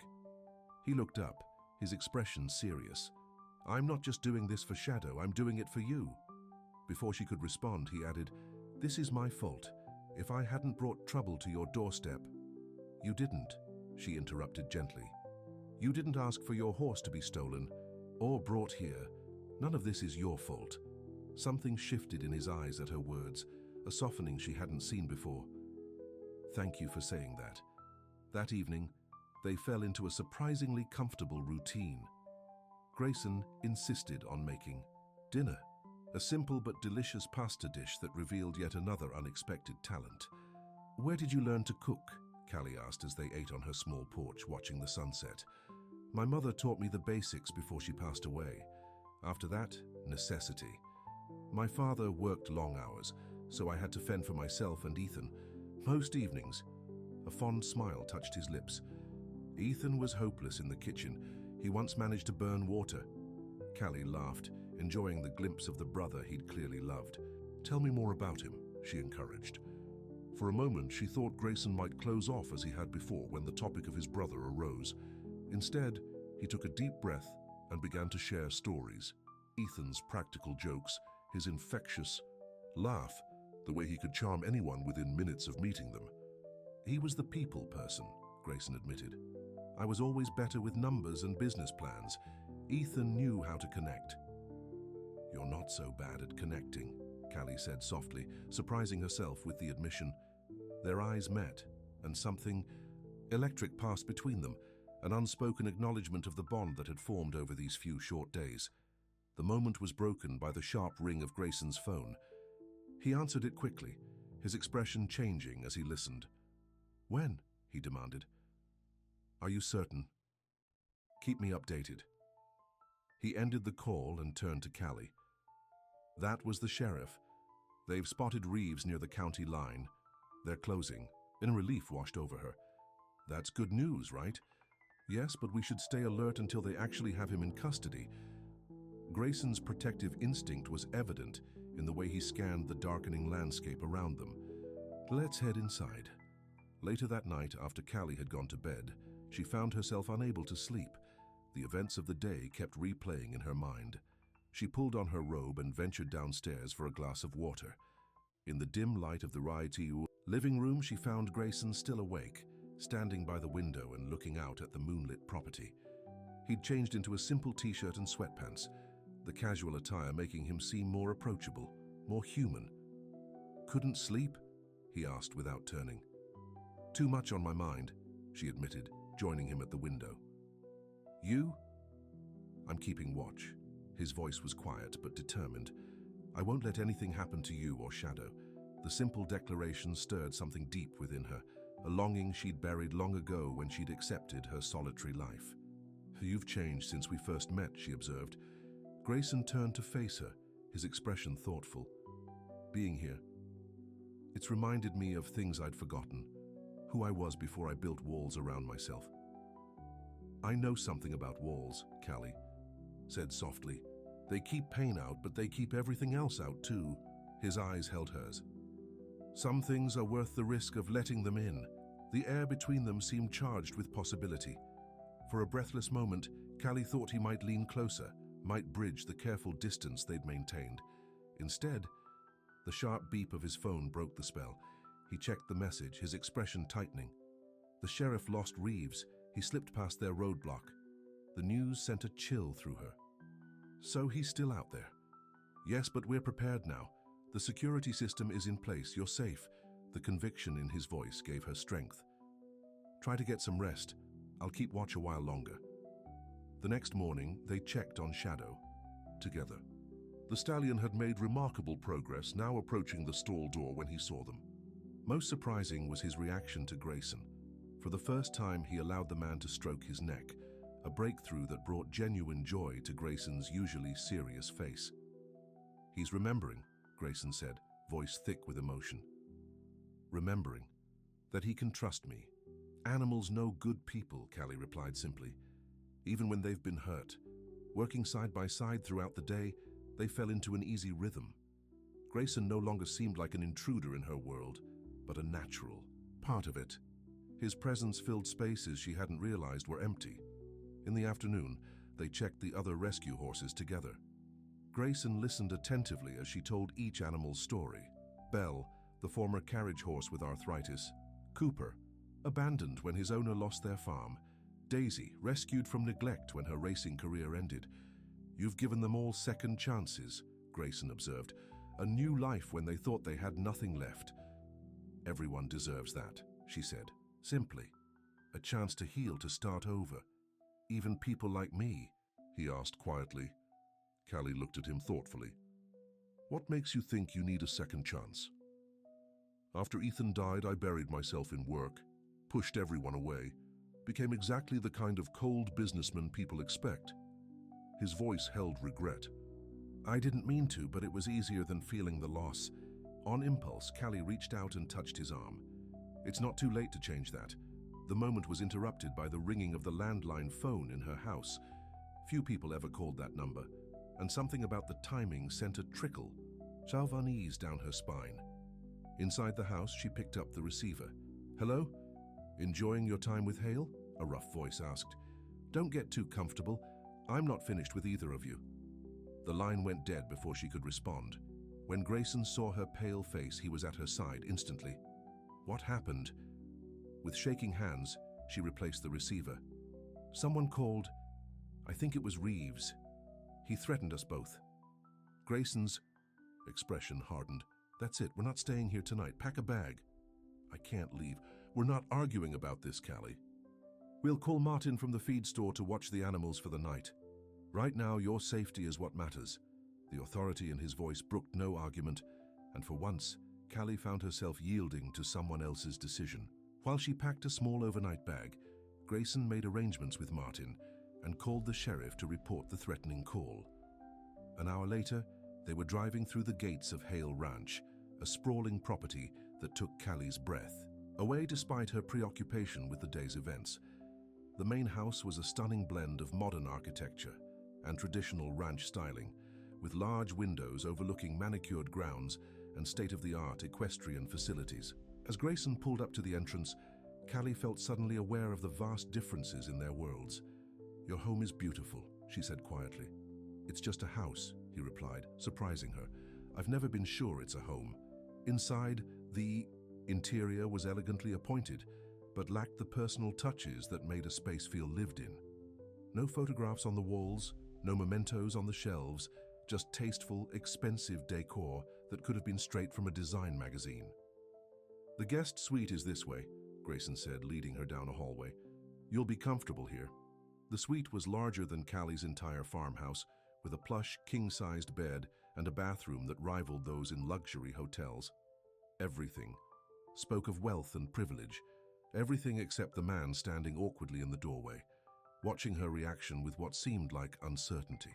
He looked up, his expression serious. "I'm not just doing this for Shadow, I'm doing it for you." Before she could respond, he added, "This is my fault. If I hadn't brought trouble to your doorstep—" "You didn't," she interrupted gently. "You didn't ask for your horse to be stolen, or brought here. None of this is your fault." Something shifted in his eyes at her words, a softening she hadn't seen before. "Thank you for saying that." That evening, they fell into a surprisingly comfortable routine. Grayson insisted on making dinner, a simple but delicious pasta dish that revealed yet another unexpected talent. "Where did you learn to cook?" Callie asked as they ate on her small porch watching the sunset. "My mother taught me the basics before she passed away. After that, necessity. My father worked long hours, so I had to fend for myself and Ethan. Most evenings." A fond smile touched his lips. "Ethan was hopeless in the kitchen. He once managed to burn water." Callie laughed, enjoying the glimpse of the brother he'd clearly loved. "Tell me more about him," she encouraged. For a moment, she thought Grayson might close off as he had before when the topic of his brother arose. Instead, he took a deep breath and began to share stories. Ethan's practical jokes, his infectious laugh, the way he could charm anyone within minutes of meeting them. "He was the people person," Grayson admitted. "I was always better with numbers and business plans. Ethan knew how to connect." "You're not so bad at connecting," Callie said softly, surprising herself with the admission. Their eyes met, and something Electric passed between them, an unspoken acknowledgement of the bond that had formed over these few short days. The moment was broken by the sharp ring of Grayson's phone. He answered it quickly, his expression changing as he listened. "When?" he demanded. "Are you certain? Keep me updated." He ended the call and turned to Callie. "That was the sheriff. They've spotted Reeves near the county line. They're closing." In relief washed over her. "That's good news, right?" "Yes, but we should stay alert until they actually have him in custody." Grayson's protective instinct was evident in the way he scanned the darkening landscape around them. "Let's head inside." Later that night, after Callie had gone to bed, she found herself unable to sleep. The events of the day kept replaying in her mind. She pulled on her robe and ventured downstairs for a glass of water. In the dim light of the RITU living room, she found Grayson still awake, standing by the window and looking out at the moonlit property. He'd changed into a simple t-shirt and sweatpants, the casual attire making him seem more approachable, more human. "Couldn't sleep?" he asked without turning. "Too much on my mind," she admitted, joining him at the window. "You?" "I'm keeping watch." His voice was quiet but determined. "I won't let anything happen to you or Shadow." The simple declaration stirred something deep within her, a longing she'd buried long ago when she'd accepted her solitary life. "You've changed since we first met," she observed. Grayson turned to face her, his expression thoughtful. "Being here, it's reminded me of things I'd forgotten, who I was before I built walls around myself." "I know something about walls," Callie said softly. "They keep pain out, but they keep everything else out too." His eyes held hers. "Some things are worth the risk of letting them in." The air between them seemed charged with possibility. For a breathless moment, Callie thought he might lean closer, might bridge the careful distance they'd maintained. Instead, the sharp beep of his phone broke the spell. He checked the message, his expression tightening. The sheriff lost Reeves. He slipped past their roadblock. The news sent a chill through her. "So he's still out there?" "Yes, but we're prepared now. The security system is in place. You're safe." The conviction in his voice gave her strength. "Try to get some rest. I'll keep watch a while longer." The next morning, they checked on Shadow together. The Stallion had made remarkable progress, now approaching the stall door when he saw them. Most surprising was his reaction to Grayson. For the first time, he allowed the man to stroke his neck, a breakthrough that brought genuine joy to Grayson's usually serious face. "He's remembering," Grayson said, voice thick with emotion. "Remembering that he can trust me." "Animals know good people," Callie replied simply. "Even when they've been hurt. Working side by side throughout the day, they fell into an easy rhythm. Grayson no longer seemed like an intruder in her world, but a natural part of it. His presence filled spaces she hadn't realized were empty. In the afternoon, they checked the other rescue horses together. Grayson listened attentively as she told each animal's story. Belle, the former carriage horse with arthritis. Cooper, abandoned when his owner lost their farm. Daisy, rescued from neglect when her racing career ended. "You've given them all second chances," Grayson observed. "A new life when they thought they had nothing left." "Everyone deserves that," she said, simply. "A chance to heal, to start over. Even people like me?" he asked quietly. Callie looked at him thoughtfully. "What makes you think you need a second chance?" "After Ethan died, I buried myself in work, pushed everyone away, became exactly the kind of cold businessman people expect." His voice held regret. "I didn't mean to, but it was easier than feeling the loss." On impulse, Callie reached out and touched his arm. "It's not too late to change that." The moment was interrupted by the ringing of the landline phone in her house. Few people ever called that number, and something about the timing sent a trickle of unease down her spine. Inside the house, she picked up the receiver. "Hello? Enjoying your time with Hale?" a rough voice asked. "Don't get too comfortable. I'm not finished with either of you." The line went dead before she could respond. When Grayson saw her pale face, he was at her side instantly. "What happened?" With shaking hands, she replaced the receiver. "Someone called. I think it was Reeves. He threatened us both." Grayson's expression hardened. "That's it, we're not staying here tonight. Pack a bag." "I can't leave." We're not arguing about this, Callie. We'll call Martin from the feed store to watch the animals for the night. Right now, your safety is what matters. The authority in his voice brooked no argument, and for once, Callie found herself yielding to someone else's decision. While she packed a small overnight bag, Grayson made arrangements with Martin and called the sheriff to report the threatening call. An hour later, they were driving through the gates of Hale Ranch, a sprawling property that took Callie's breath away despite her preoccupation with the day's events. The main house was a stunning blend of modern architecture and traditional ranch styling, with large windows overlooking manicured grounds and state-of-the-art equestrian facilities. As Grayson pulled up to the entrance, Callie felt suddenly aware of the vast differences in their worlds. "Your home is beautiful," she said quietly. "It's just a house," he replied, surprising her. "I've never been sure it's a home." Inside, the interior was elegantly appointed, but lacked the personal touches that made a space feel lived in. No photographs on the walls, no mementos on the shelves, just tasteful, expensive decor that could have been straight from a design magazine. "The guest suite is this way," Grayson said, leading her down a hallway. "You'll be comfortable here." The suite was larger than Callie's entire farmhouse, with a plush, king-sized bed and a bathroom that rivaled those in luxury hotels. Everything spoke of wealth and privilege, everything except the man standing awkwardly in the doorway, watching her reaction with what seemed like uncertainty.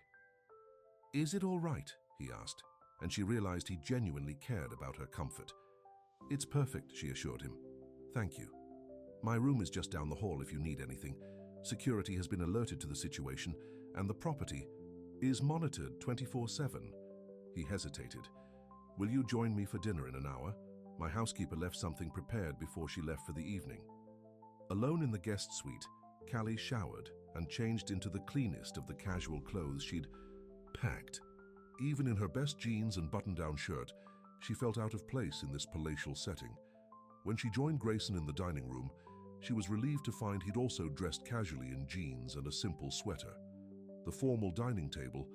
"Is it all right?" he asked, and she realized he genuinely cared about her comfort. "It's perfect," she assured him. "Thank you. My room is just down the hall if you need anything. Security has been alerted to the situation, and the property is monitored 24/7. He hesitated. "Will you join me for dinner in an hour? My housekeeper left something prepared before she left for the evening." Alone in the guest suite, Callie showered and changed into the cleanest of the casual clothes she'd packed. Even in her best jeans and button-down shirt, she felt out of place in this palatial setting. When she joined Grayson in the dining room, she was relieved to find he'd also dressed casually in jeans and a simple sweater. The formal dining table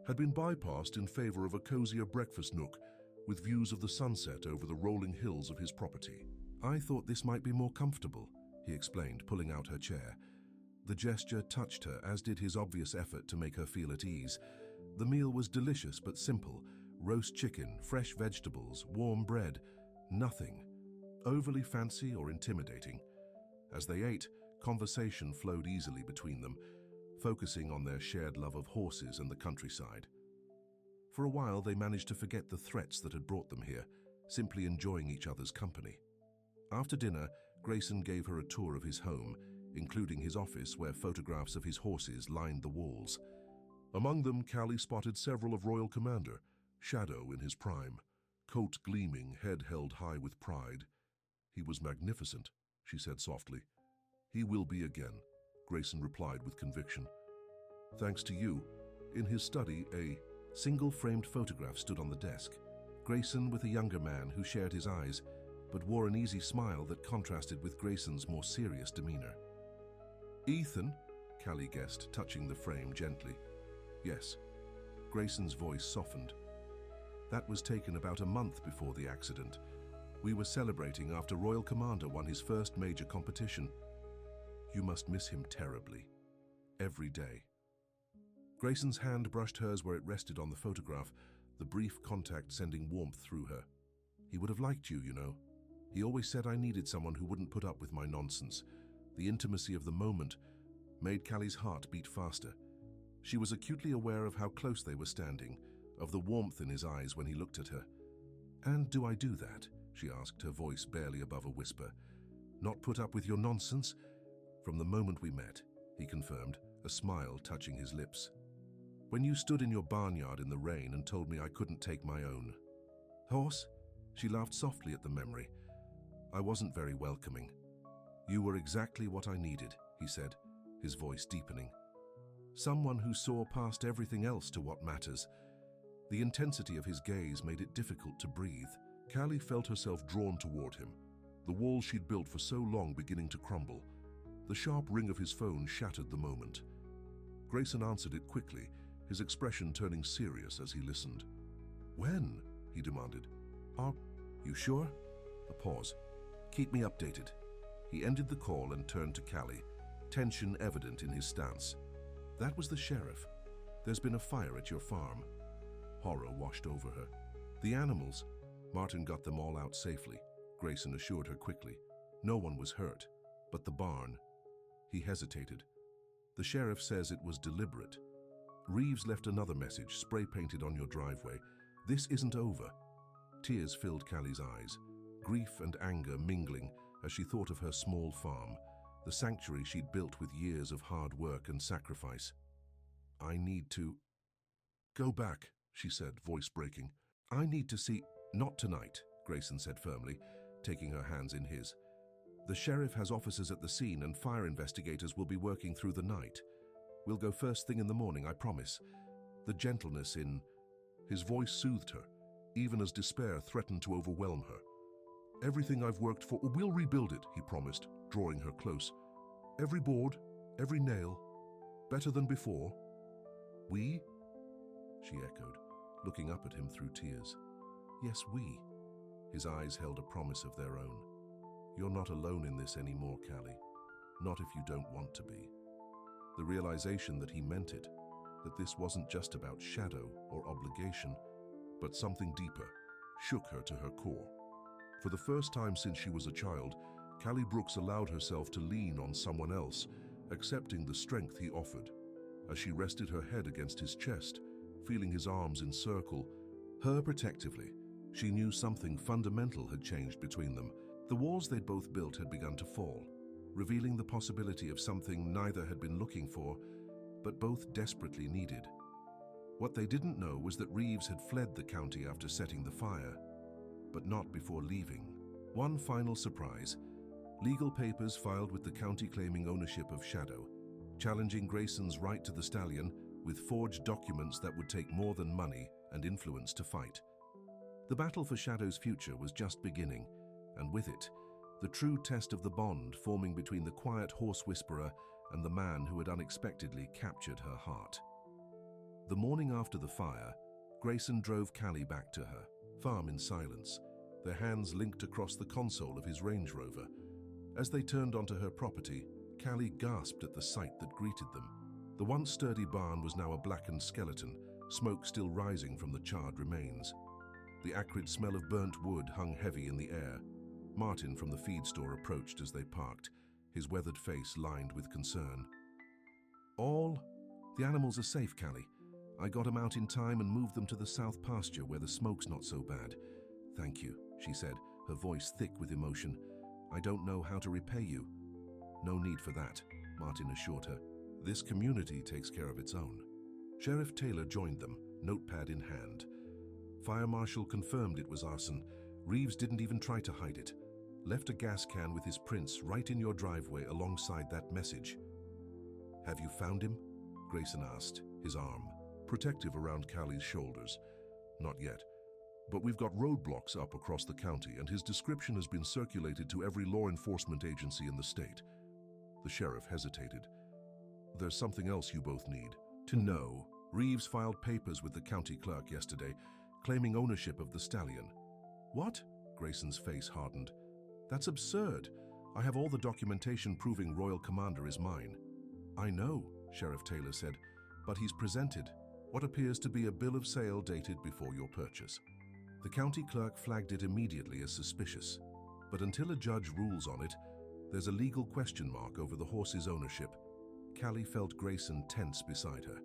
had been bypassed in favor of a cozier breakfast nook with views of the sunset over the rolling hills of his property. "I thought this might be more comfortable," he explained, pulling out her chair. The gesture touched her, as did his obvious effort to make her feel at ease. The meal was delicious but simple: roast chicken, fresh vegetables, warm bread, nothing overly fancy or intimidating. As they ate, conversation flowed easily between them, focusing on their shared love of horses and the countryside. For a while, they managed to forget the threats that had brought them here, simply enjoying each other's company. After dinner, Grayson gave her a tour of his home, including his office where photographs of his horses lined the walls. Among them, Callie spotted several of Royal Commander, Shadow in his prime, coat gleaming, head held high with pride. "He was magnificent," she said softly. "He will be again," Grayson replied with conviction. "Thanks to you." In his study, a single-framed photograph stood on the desk. Grayson with a younger man who shared his eyes, but wore an easy smile that contrasted with Grayson's more serious demeanor. "Ethan?" Callie guessed, touching the frame gently. "Yes." Grayson's voice softened. "That was taken about a month before the accident. We were celebrating after Royal Commander won his first major competition. You must miss him terribly. Every day." Grayson's hand brushed hers where it rested on the photograph, the brief contact sending warmth through her. "He would have liked you, you know. He always said I needed someone who wouldn't put up with my nonsense." The intimacy of the moment made Callie's heart beat faster. She was acutely aware of how close they were standing, of the warmth in his eyes when he looked at her. "And do I do that?" she asked, her voice barely above a whisper. "Not put up with your nonsense?" "From the moment we met," he confirmed, a smile touching his lips. "When you stood in your barnyard in the rain and told me I couldn't take my own horse?" She laughed softly at the memory. "I wasn't very welcoming." "You were exactly what I needed," he said, his voice deepening. "Someone who saw past everything else to what matters." The intensity of his gaze made it difficult to breathe. Callie felt herself drawn toward him, the wall she'd built for so long beginning to crumble. The sharp ring of his phone shattered the moment. Grayson answered it quickly, his expression turning serious as he listened. "When?" he demanded. "Are you sure?" A pause. "Keep me updated." He ended the call and turned to Callie, tension evident in his stance. "That was the sheriff. There's been a fire at your farm." Horror washed over her. "The animals?" "Martin got them all out safely," Grayson assured her quickly. "No one was hurt. But the barn..." He hesitated. "The sheriff says it was deliberate. Reeves left another message, spray-painted on your driveway. This isn't over." Tears filled Callie's eyes, grief and anger mingling as she thought of her small farm, the sanctuary she'd built with years of hard work and sacrifice. "I need to..." "Go back," she said, voice breaking. "I need to see..." "Not tonight," Grayson said firmly, taking her hands in his. "The sheriff has officers at the scene and fire investigators will be working through the night. We'll go first thing in the morning, I promise." The gentleness in his voice soothed her, even as despair threatened to overwhelm her. "Everything I've worked for, we'll rebuild it," he promised, drawing her close. "Every board, every nail, better than before." "We?" she echoed, looking up at him through tears. "Yes, we." His eyes held a promise of their own. "You're not alone in this anymore, Callie. Not if you don't want to be." The realization that he meant it, that this wasn't just about shadow or obligation, but something deeper, shook her to her core. For the first time since she was a child, Callie Brooks allowed herself to lean on someone else, accepting the strength he offered. As she rested her head against his chest, feeling his arms encircle her protectively, she knew something fundamental had changed between them. The walls they'd both built had begun to fall, revealing the possibility of something neither had been looking for, but both desperately needed. What they didn't know was that Reeves had fled the county after setting the fire, but not before leaving. One final surprise: legal papers filed with the county claiming ownership of Shadow, challenging Grayson's right to the Stallion with forged documents that would take more than money and influence to fight. The battle for Shadow's future was just beginning, and with it, the true test of the bond forming between the quiet horse whisperer and the man who had unexpectedly captured her heart. The morning after the fire, Grayson drove Callie back to her farm in silence, their hands linked across the console of his Range Rover. As they turned onto her property, Callie gasped at the sight that greeted them. The once sturdy barn was now a blackened skeleton, smoke still rising from the charred remains. The acrid smell of burnt wood hung heavy in the air. Martin from the feed store approached as they parked, his weathered face lined with concern. "The animals are safe, Callie. I got them out in time and moved them to the south pasture where the smoke's not so bad." "Thank you," she said, her voice thick with emotion. "I don't know how to repay you." "No need for that," Martin assured her. "This community takes care of its own." Sheriff Taylor joined them, notepad in hand. Fire Marshal confirmed it was arson. Reeves didn't even try to hide it. Left a gas can with his prints right in your driveway alongside that message. "Have you found him?" Grayson asked, his arm protective around Callie's shoulders. "Not yet, but we've got roadblocks up across the county and his description has been circulated to every law enforcement agency in the state." The sheriff hesitated. "There's something else you both need to know." Reeves filed papers with the county clerk yesterday, claiming ownership of the Stallion. "What?" Grayson's face hardened. "That's absurd. I have all the documentation proving Royal Commander is mine." "I know," Sheriff Taylor said, "but he's presented what appears to be a bill of sale dated before your purchase." The county clerk flagged it immediately as suspicious, but until a judge rules on it, there's a legal question mark over the horse's ownership. Callie felt Grayson tense beside her.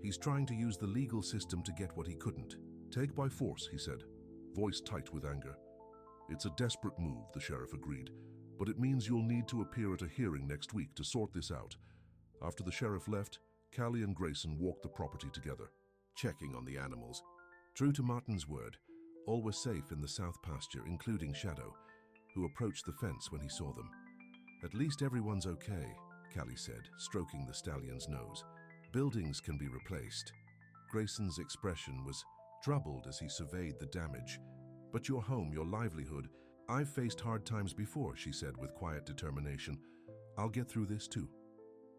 "He's trying to use the legal system to get what he couldn't. Take by force," he said, voice tight with anger. "It's a desperate move," the sheriff agreed, "but it means you'll need to appear at a hearing next week to sort this out." After the sheriff left, Callie and Grayson walked the property together, checking on the animals. True to Martin's word, all were safe in the south pasture, including Shadow, who approached the fence when he saw them. "At least everyone's okay," Callie said, stroking the stallion's nose. "Buildings can be replaced." Grayson's expression was troubled as he surveyed the damage. "But your home, your livelihood, I've faced hard times before," she said with quiet determination. "I'll get through this too."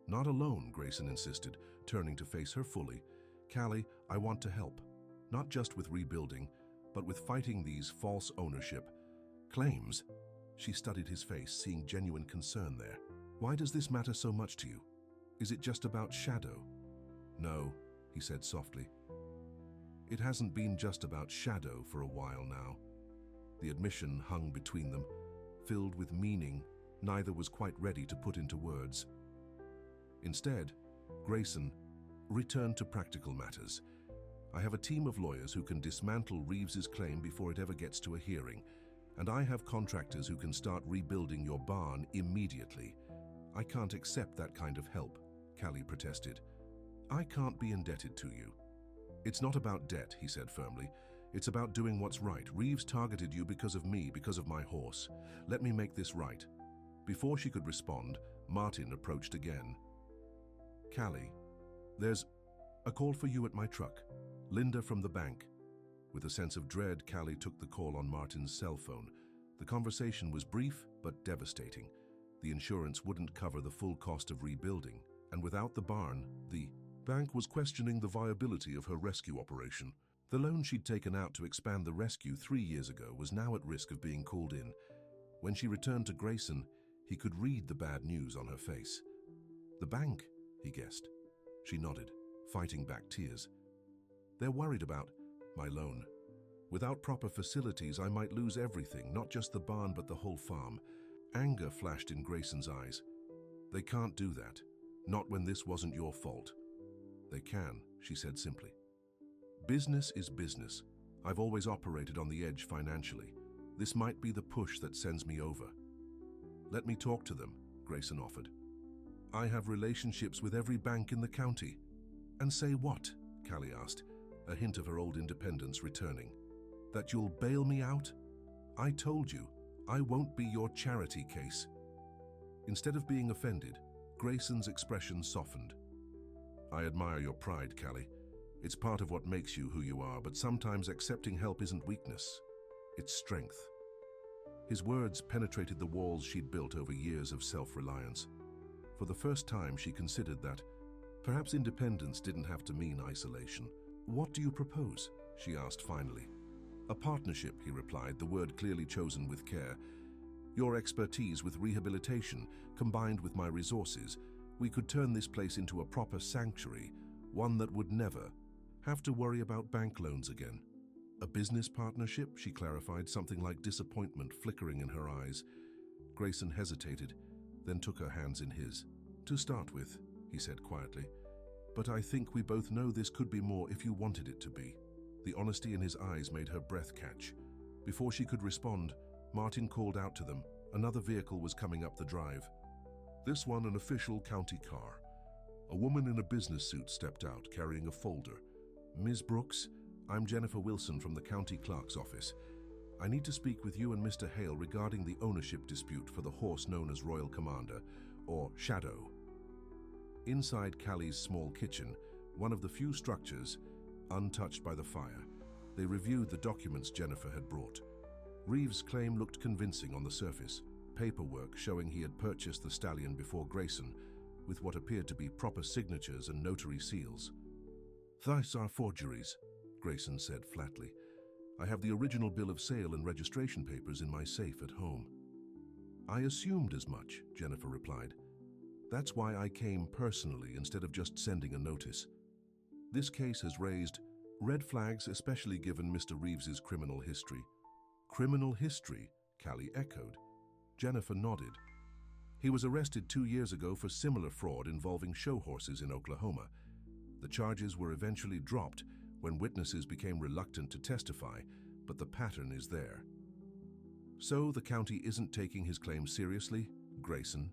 "Not alone," Grayson insisted, turning to face her fully. "Callie, I want to help. Not just with rebuilding, but with fighting these false ownership claims." She studied his face, seeing genuine concern there. Why does this matter so much to you? Is it just about Shadow? No, he said softly. It hasn't been just about Shadow for a while now. The admission hung between them, filled with meaning neither was quite ready to put into words. Instead, Grayson returned to practical matters. I have a team of lawyers who can dismantle Reeves's claim before it ever gets to a hearing, and I have contractors who can start rebuilding your barn immediately. I can't accept that kind of help, Callie protested. I can't be indebted to you. It's not about debt, he said firmly. It's about doing what's right. Reeves targeted you because of me, because of my horse. Let me make this right. Before she could respond, Martin approached again. Callie, there's a call for you at my truck. Linda from the bank. With a sense of dread, Callie took the call on Martin's cell phone. The conversation was brief but devastating. The insurance wouldn't cover the full cost of rebuilding, and without the barn, the bank was questioning the viability of her rescue operation. The loan she'd taken out to expand the rescue 3 years ago was now at risk of being called in. When she returned to Grayson, he could read the bad news on her face. The bank, he guessed. She nodded, fighting back tears. They're worried about my loan. Without proper facilities, I might lose everything, not just the barn but the whole farm. Anger flashed in Grayson's eyes. They can't do that. Not when this wasn't your fault. They can, she said simply. Business is business. I've always operated on the edge financially. This might be the push that sends me over. Let me talk to them, Grayson offered. I have relationships with every bank in the county. And say what? Callie asked, a hint of her old independence returning. That you'll bail me out? I told you, I won't be your charity case. Instead of being offended, Grayson's expression softened. I admire your pride, Callie. It's part of what makes you who you are, but sometimes accepting help isn't weakness, it's strength. His words penetrated the walls she'd built over years of self-reliance. For the first time, she considered that perhaps independence didn't have to mean isolation. What do you propose? She asked finally. A partnership, he replied, the word clearly chosen with care. Your expertise with rehabilitation, combined with my resources, we could turn this place into a proper sanctuary, one that would never have to worry about bank loans again. A business partnership, she clarified, something like disappointment flickering in her eyes. Grayson hesitated, then took her hands in his. To start with, he said quietly, but I think we both know this could be more if you wanted it to be. The honesty in his eyes made her breath catch. Before she could respond, Martin called out to them. Another vehicle was coming up the drive. This one an official county car. A woman in a business suit stepped out, carrying a folder. Ms. Brooks, I'm Jennifer Wilson from the county clerk's office. I need to speak with you and Mr. Hale regarding the ownership dispute for the horse known as Royal Commander, or Shadow. Inside Callie's small kitchen, one of the few structures untouched by the fire, they reviewed the documents Jennifer had brought. Reeves' claim looked convincing on the surface, paperwork showing he had purchased the Stallion before Grayson, with what appeared to be proper signatures and notary seals. These are forgeries, Grayson said flatly. I have the original bill of sale and registration papers in my safe at home. I assumed as much, Jennifer replied. That's why I came personally instead of just sending a notice. This case has raised red flags, especially given Mr. Reeves's criminal history. Criminal history? Callie echoed. Jennifer nodded. He was arrested 2 years ago for similar fraud involving show horses in Oklahoma. The charges were eventually dropped when witnesses became reluctant to testify, but the pattern is there. So the county isn't taking his claim seriously? Grayson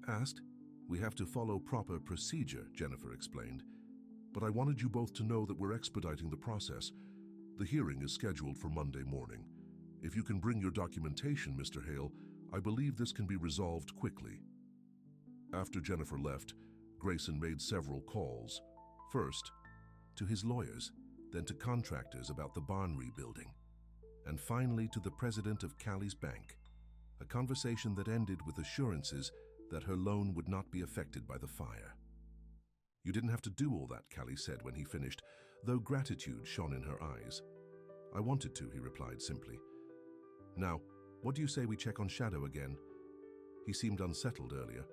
asked. We have to follow proper procedure, Jennifer explained. But I wanted you both to know that we're expediting the process. The hearing is scheduled for Monday morning. If you can bring your documentation, Mr. Hale, I believe this can be resolved quickly. After Jennifer left, Grayson made several calls. First, to his lawyers, then to contractors about the barn rebuilding, and finally to the president of Callie's bank, a conversation that ended with assurances that her loan would not be affected by the fire. You didn't have to do all that, Callie said when he finished, though gratitude shone in her eyes. I wanted to, he replied simply. Now, What do you say we check on Shadow again? He seemed unsettled earlier.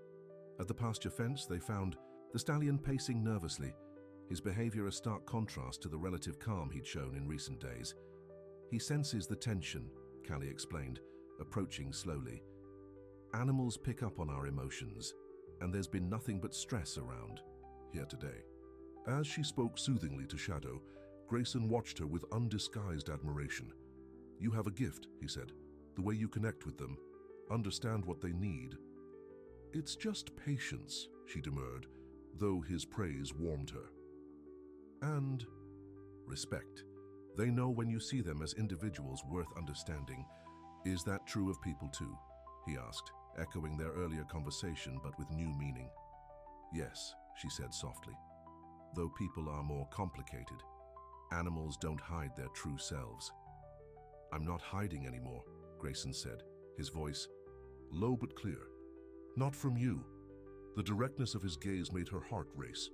At the pasture fence, they found the stallion pacing nervously, his behavior a stark contrast to the relative calm he'd shown in recent days. He senses the tension, Callie explained, approaching slowly. Animals pick up on our emotions, and there's been nothing but stress around here today. As she spoke soothingly to Shadow, Grayson watched her with undisguised admiration. You have a gift, he said, the way you connect with them, understand what they need. It's just patience, she demurred, though his praise warmed her. And respect. They know when you see them as individuals worth understanding. Is that true of people too? He asked, echoing their earlier conversation but with new meaning. Yes, she said softly. Though people are more complicated, animals don't hide their true selves. I'm not hiding anymore, Grayson said, his voice low but clear. Not from you. The directness of his gaze made her heart race.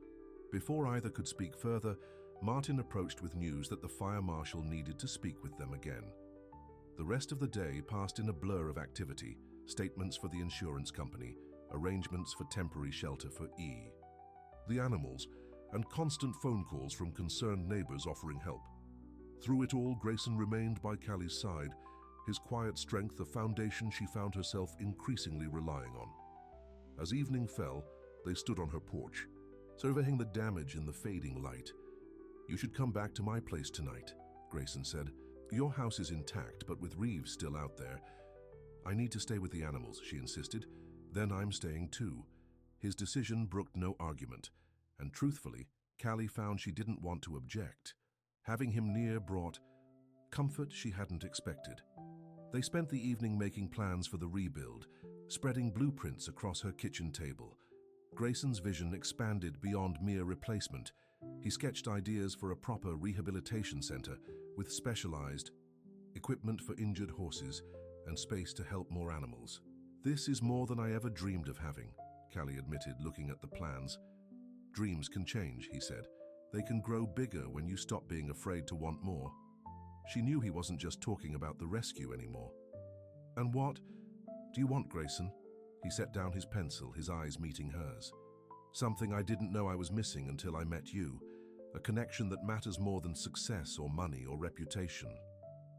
Before either could speak further, Martin approached with news that the fire marshal needed to speak with them again. The rest of the day passed in a blur of activity, statements for the insurance company, arrangements for temporary shelter for E, the animals, and constant phone calls from concerned neighbors offering help. Through it all, Grayson remained by Callie's side, his quiet strength a foundation she found herself increasingly relying on. As evening fell, they stood on her porch, surveying the damage in the fading light. You should come back to my place tonight, Grayson said. Your house is intact, but with Reeves still out there. I need to stay with the animals, she insisted. Then I'm staying too. His decision brooked no argument, and truthfully, Callie found she didn't want to object. Having him near brought comfort she hadn't expected. They spent the evening making plans for the rebuild, spreading blueprints across her kitchen table. Grayson's vision expanded beyond mere replacement. He sketched ideas for a proper rehabilitation center with specialized equipment for injured horses and space to help more animals. This is more than I ever dreamed of having, Callie admitted, looking at the plans. Dreams can change, he said. They can grow bigger when you stop being afraid to want more. She knew he wasn't just talking about the rescue anymore. And what do you want, Grayson? He set down his pencil, his eyes meeting hers. Something I didn't know I was missing until I met you. A connection that matters more than success or money or reputation.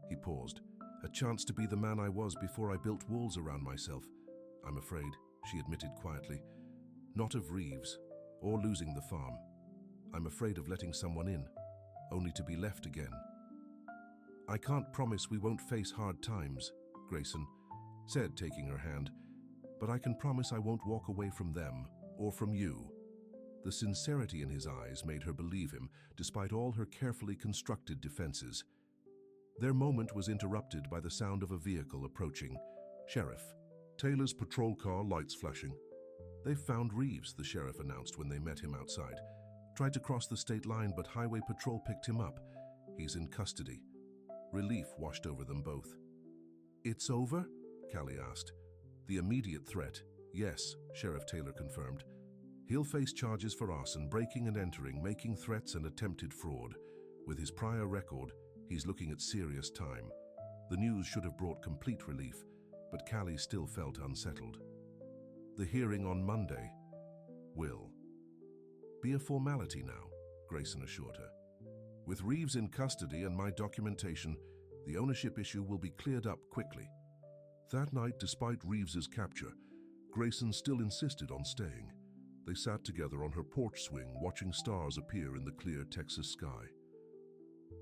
He paused. A chance to be the man I was before I built walls around myself. I'm afraid, she admitted quietly. Not of Reeves, or losing the farm. I'm afraid of letting someone in, only to be left again. I can't promise we won't face hard times, Grayson said, taking her hand, but I can promise I won't walk away from them, or from you. The sincerity in his eyes made her believe him, despite all her carefully constructed defenses. Their moment was interrupted by the sound of a vehicle approaching. Sheriff. Taylor's patrol car, lights flashing. They've found Reeves, the sheriff announced when they met him outside. Tried to cross the state line, but Highway Patrol picked him up. He's in custody. Relief washed over them both. It's over? Callie asked. The immediate threat, yes, Sheriff Taylor confirmed. He'll face charges for arson, breaking and entering, making threats and attempted fraud. With his prior record, he's looking at serious time. The news should have brought complete relief, but Callie still felt unsettled. The hearing on Monday will be a formality now, Grayson assured her. With Reeves in custody and my documentation, the ownership issue will be cleared up quickly. That night, despite Reeves's capture, Grayson still insisted on staying. They sat together on her porch swing, watching stars appear in the clear Texas sky.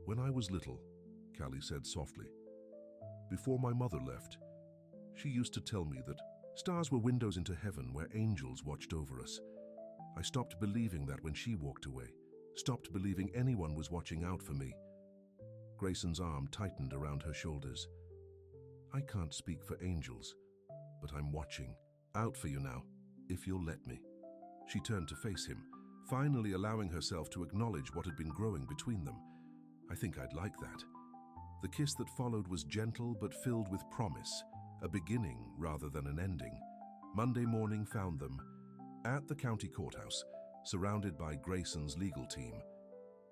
When I was little, Callie said softly, before my mother left, she used to tell me that stars were windows into heaven where angels watched over us. I stopped believing that when she walked away, stopped believing anyone was watching out for me. Grayson's arm tightened around her shoulders. I can't speak for angels, but I'm watching out for you now, if you'll let me. She turned to face him, finally allowing herself to acknowledge what had been growing between them. I think I'd like that. The kiss that followed was gentle but filled with promise, a beginning rather than an ending. Monday morning found them at the county courthouse, surrounded by Grayson's legal team.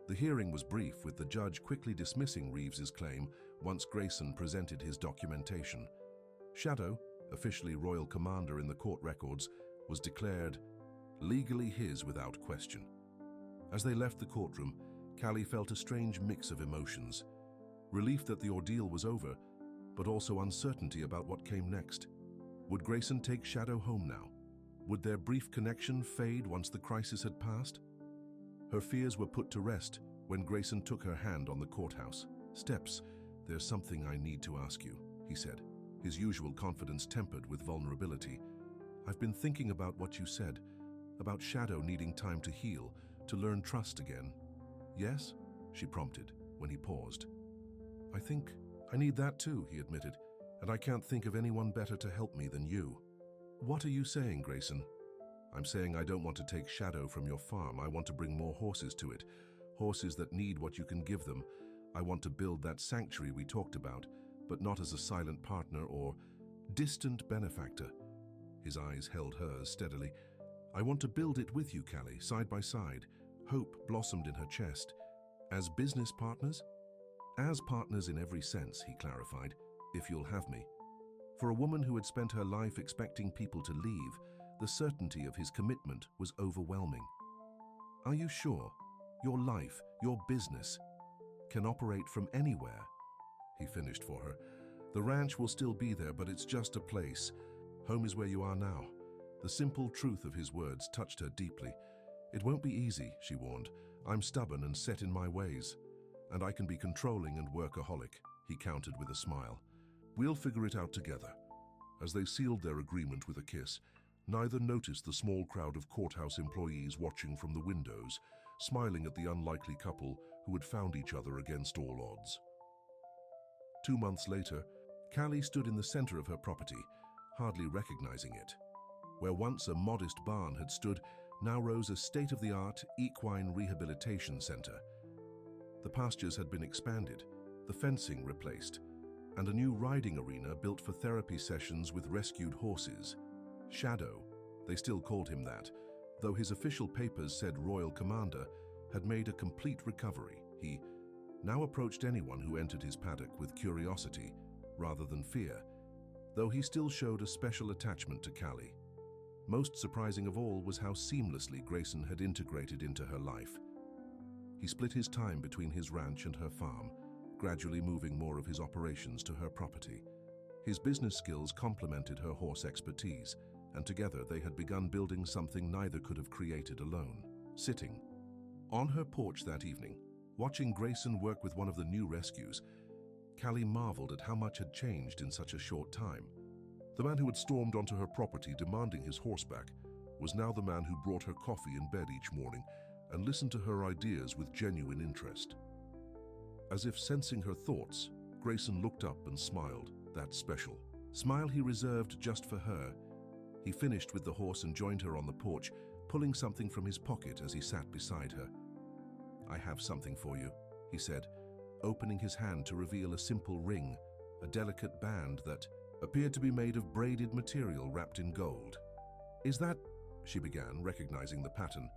The hearing was brief, with the judge quickly dismissing Reeves's claim once Grayson presented his documentation. Shadow, officially royal commander in the court records, was declared legally his without question. As they left the courtroom, Callie felt a strange mix of emotions. Relief that the ordeal was over, but also uncertainty about what came next. Would Grayson take Shadow home now? Would their brief connection fade once the crisis had passed? Her fears were put to rest when Grayson took her hand on the courthouse steps. "There's something I need to ask you," he said, his usual confidence tempered with vulnerability. "I've been thinking about what you said, about Shadow needing time to heal, to learn trust again." "Yes?" she prompted when he paused. "I think I need that too," he admitted, "and I can't think of anyone better to help me than you." "What are you saying, Grayson?" "I'm saying I don't want to take Shadow from your farm. I want to bring more horses to it, horses that need what you can give them. I want to build that sanctuary we talked about, but not as a silent partner or distant benefactor." His eyes held hers steadily. "I want to build it with you, Callie, side by side." Hope blossomed in her chest. "As business partners?" "As partners in every sense," he clarified, "if you'll have me." For a woman who had spent her life expecting people to leave, the certainty of his commitment was overwhelming. "Are you sure? Your life, your business, can operate from anywhere?" He finished for her. "The ranch will still be there, but it's just a place. Home is where you are now." The simple truth of his words touched her deeply. "It won't be easy," she warned. "I'm stubborn and set in my ways. And I can be controlling and workaholic," he countered with a smile. "We'll figure it out together." As they sealed their agreement with a kiss, neither noticed the small crowd of courthouse employees watching from the windows, smiling at the unlikely couple who had found each other against all odds. 2 months later, Callie stood in the center of her property, hardly recognizing it. Where once a modest barn had stood, now rose a state-of-the-art equine rehabilitation center. The pastures had been expanded, the fencing replaced, and a new riding arena built for therapy sessions with rescued horses. Shadow, they still called him that, though his official papers said Royal Commander, had made a complete recovery. He now approached anyone who entered his paddock with curiosity rather than fear, though he still showed a special attachment to Callie. Most surprising of all was how seamlessly Grayson had integrated into her life. He split his time between his ranch and her farm, gradually moving more of his operations to her property. His business skills complemented her horse expertise, and together they had begun building something neither could have created alone. Sitting on her porch that evening, watching Grayson work with one of the new rescues, Callie marveled at how much had changed in such a short time. The man who had stormed onto her property demanding his horse back was now the man who brought her coffee in bed each morning and listened to her ideas with genuine interest. As if sensing her thoughts, Grayson looked up and smiled, that special smile he reserved just for her. He finished with the horse and joined her on the porch, pulling something from his pocket as he sat beside her. "I have something for you," he said, opening his hand to reveal a simple ring, a delicate band that appeared to be made of braided material wrapped in gold. "Is that," she began, recognizing the pattern.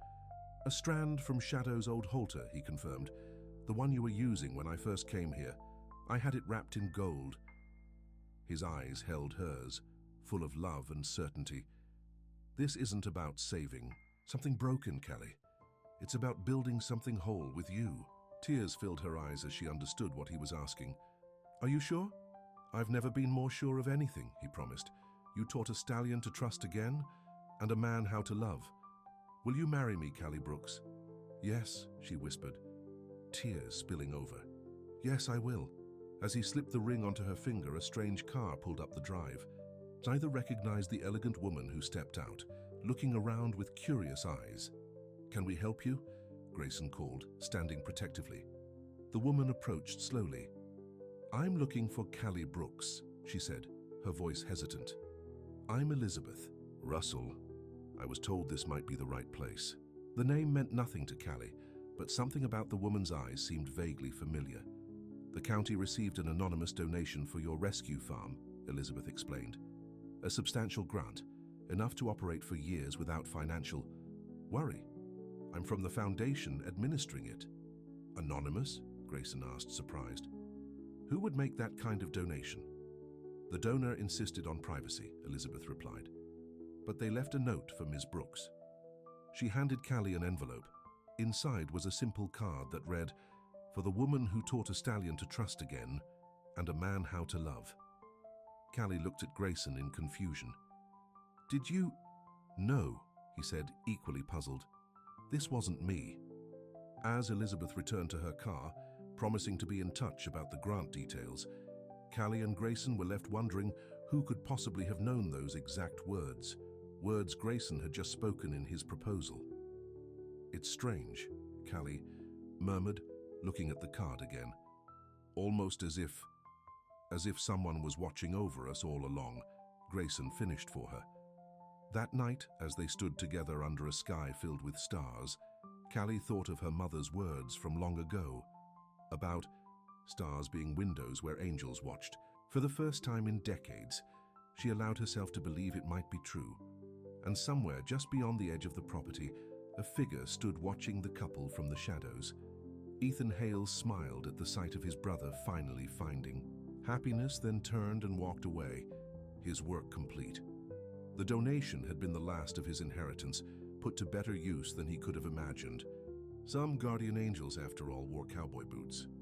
"A strand from Shadow's old halter," he confirmed. "The one you were using when I first came here. I had it wrapped in gold." His eyes held hers, full of love and certainty. "This isn't about saving something broken, Callie. It's about building something whole with you." Tears filled her eyes as she understood what he was asking. "Are you sure?" "I've never been more sure of anything," he promised. "You taught a stallion to trust again, and a man how to love. Will you marry me, Callie Brooks?" "Yes," she whispered, tears spilling over. "Yes, I will." As he slipped the ring onto her finger, a strange car pulled up the drive. Neither recognized the elegant woman who stepped out, looking around with curious eyes. "Can we help you?" Grayson called, standing protectively. The woman approached slowly. "I'm looking for Callie Brooks," she said, her voice hesitant. "I'm Elizabeth Russell. I was told this might be the right place." The name meant nothing to Callie, but something about the woman's eyes seemed vaguely familiar. "The county received an anonymous donation for your rescue farm," Elizabeth explained. "A substantial grant, enough to operate for years without financial worry. I'm from the foundation administering it." "Anonymous?" Grayson asked, surprised. "Who would make that kind of donation?" The donor insisted on privacy, Elizabeth replied. But they left a note for Ms. Brooks. She handed Callie an envelope. Inside was a simple card that read, "For the woman who taught a stallion to trust again, and a man how to love." Callie looked at Grayson in confusion. "Did you—" "No," he said, equally puzzled. "This wasn't me." As Elizabeth returned to her car, promising to be in touch about the grant details, Callie and Grayson were left wondering who could possibly have known those exact words, words Grayson had just spoken in his proposal. "It's strange," Callie murmured, looking at the card again. "Almost as if someone was watching over us all along," Grayson finished for her. That night, as they stood together under a sky filled with stars, Callie thought of her mother's words from long ago, about stars being windows where angels watched. For the first time in decades, she allowed herself to believe it might be true. And somewhere just beyond the edge of the property, a figure stood watching the couple from the shadows. Ethan Hale smiled at the sight of his brother finally finding happiness, then turned and walked away, his work complete. The donation had been the last of his inheritance, put to better use than he could have imagined. Some guardian angels, after all, wore cowboy boots.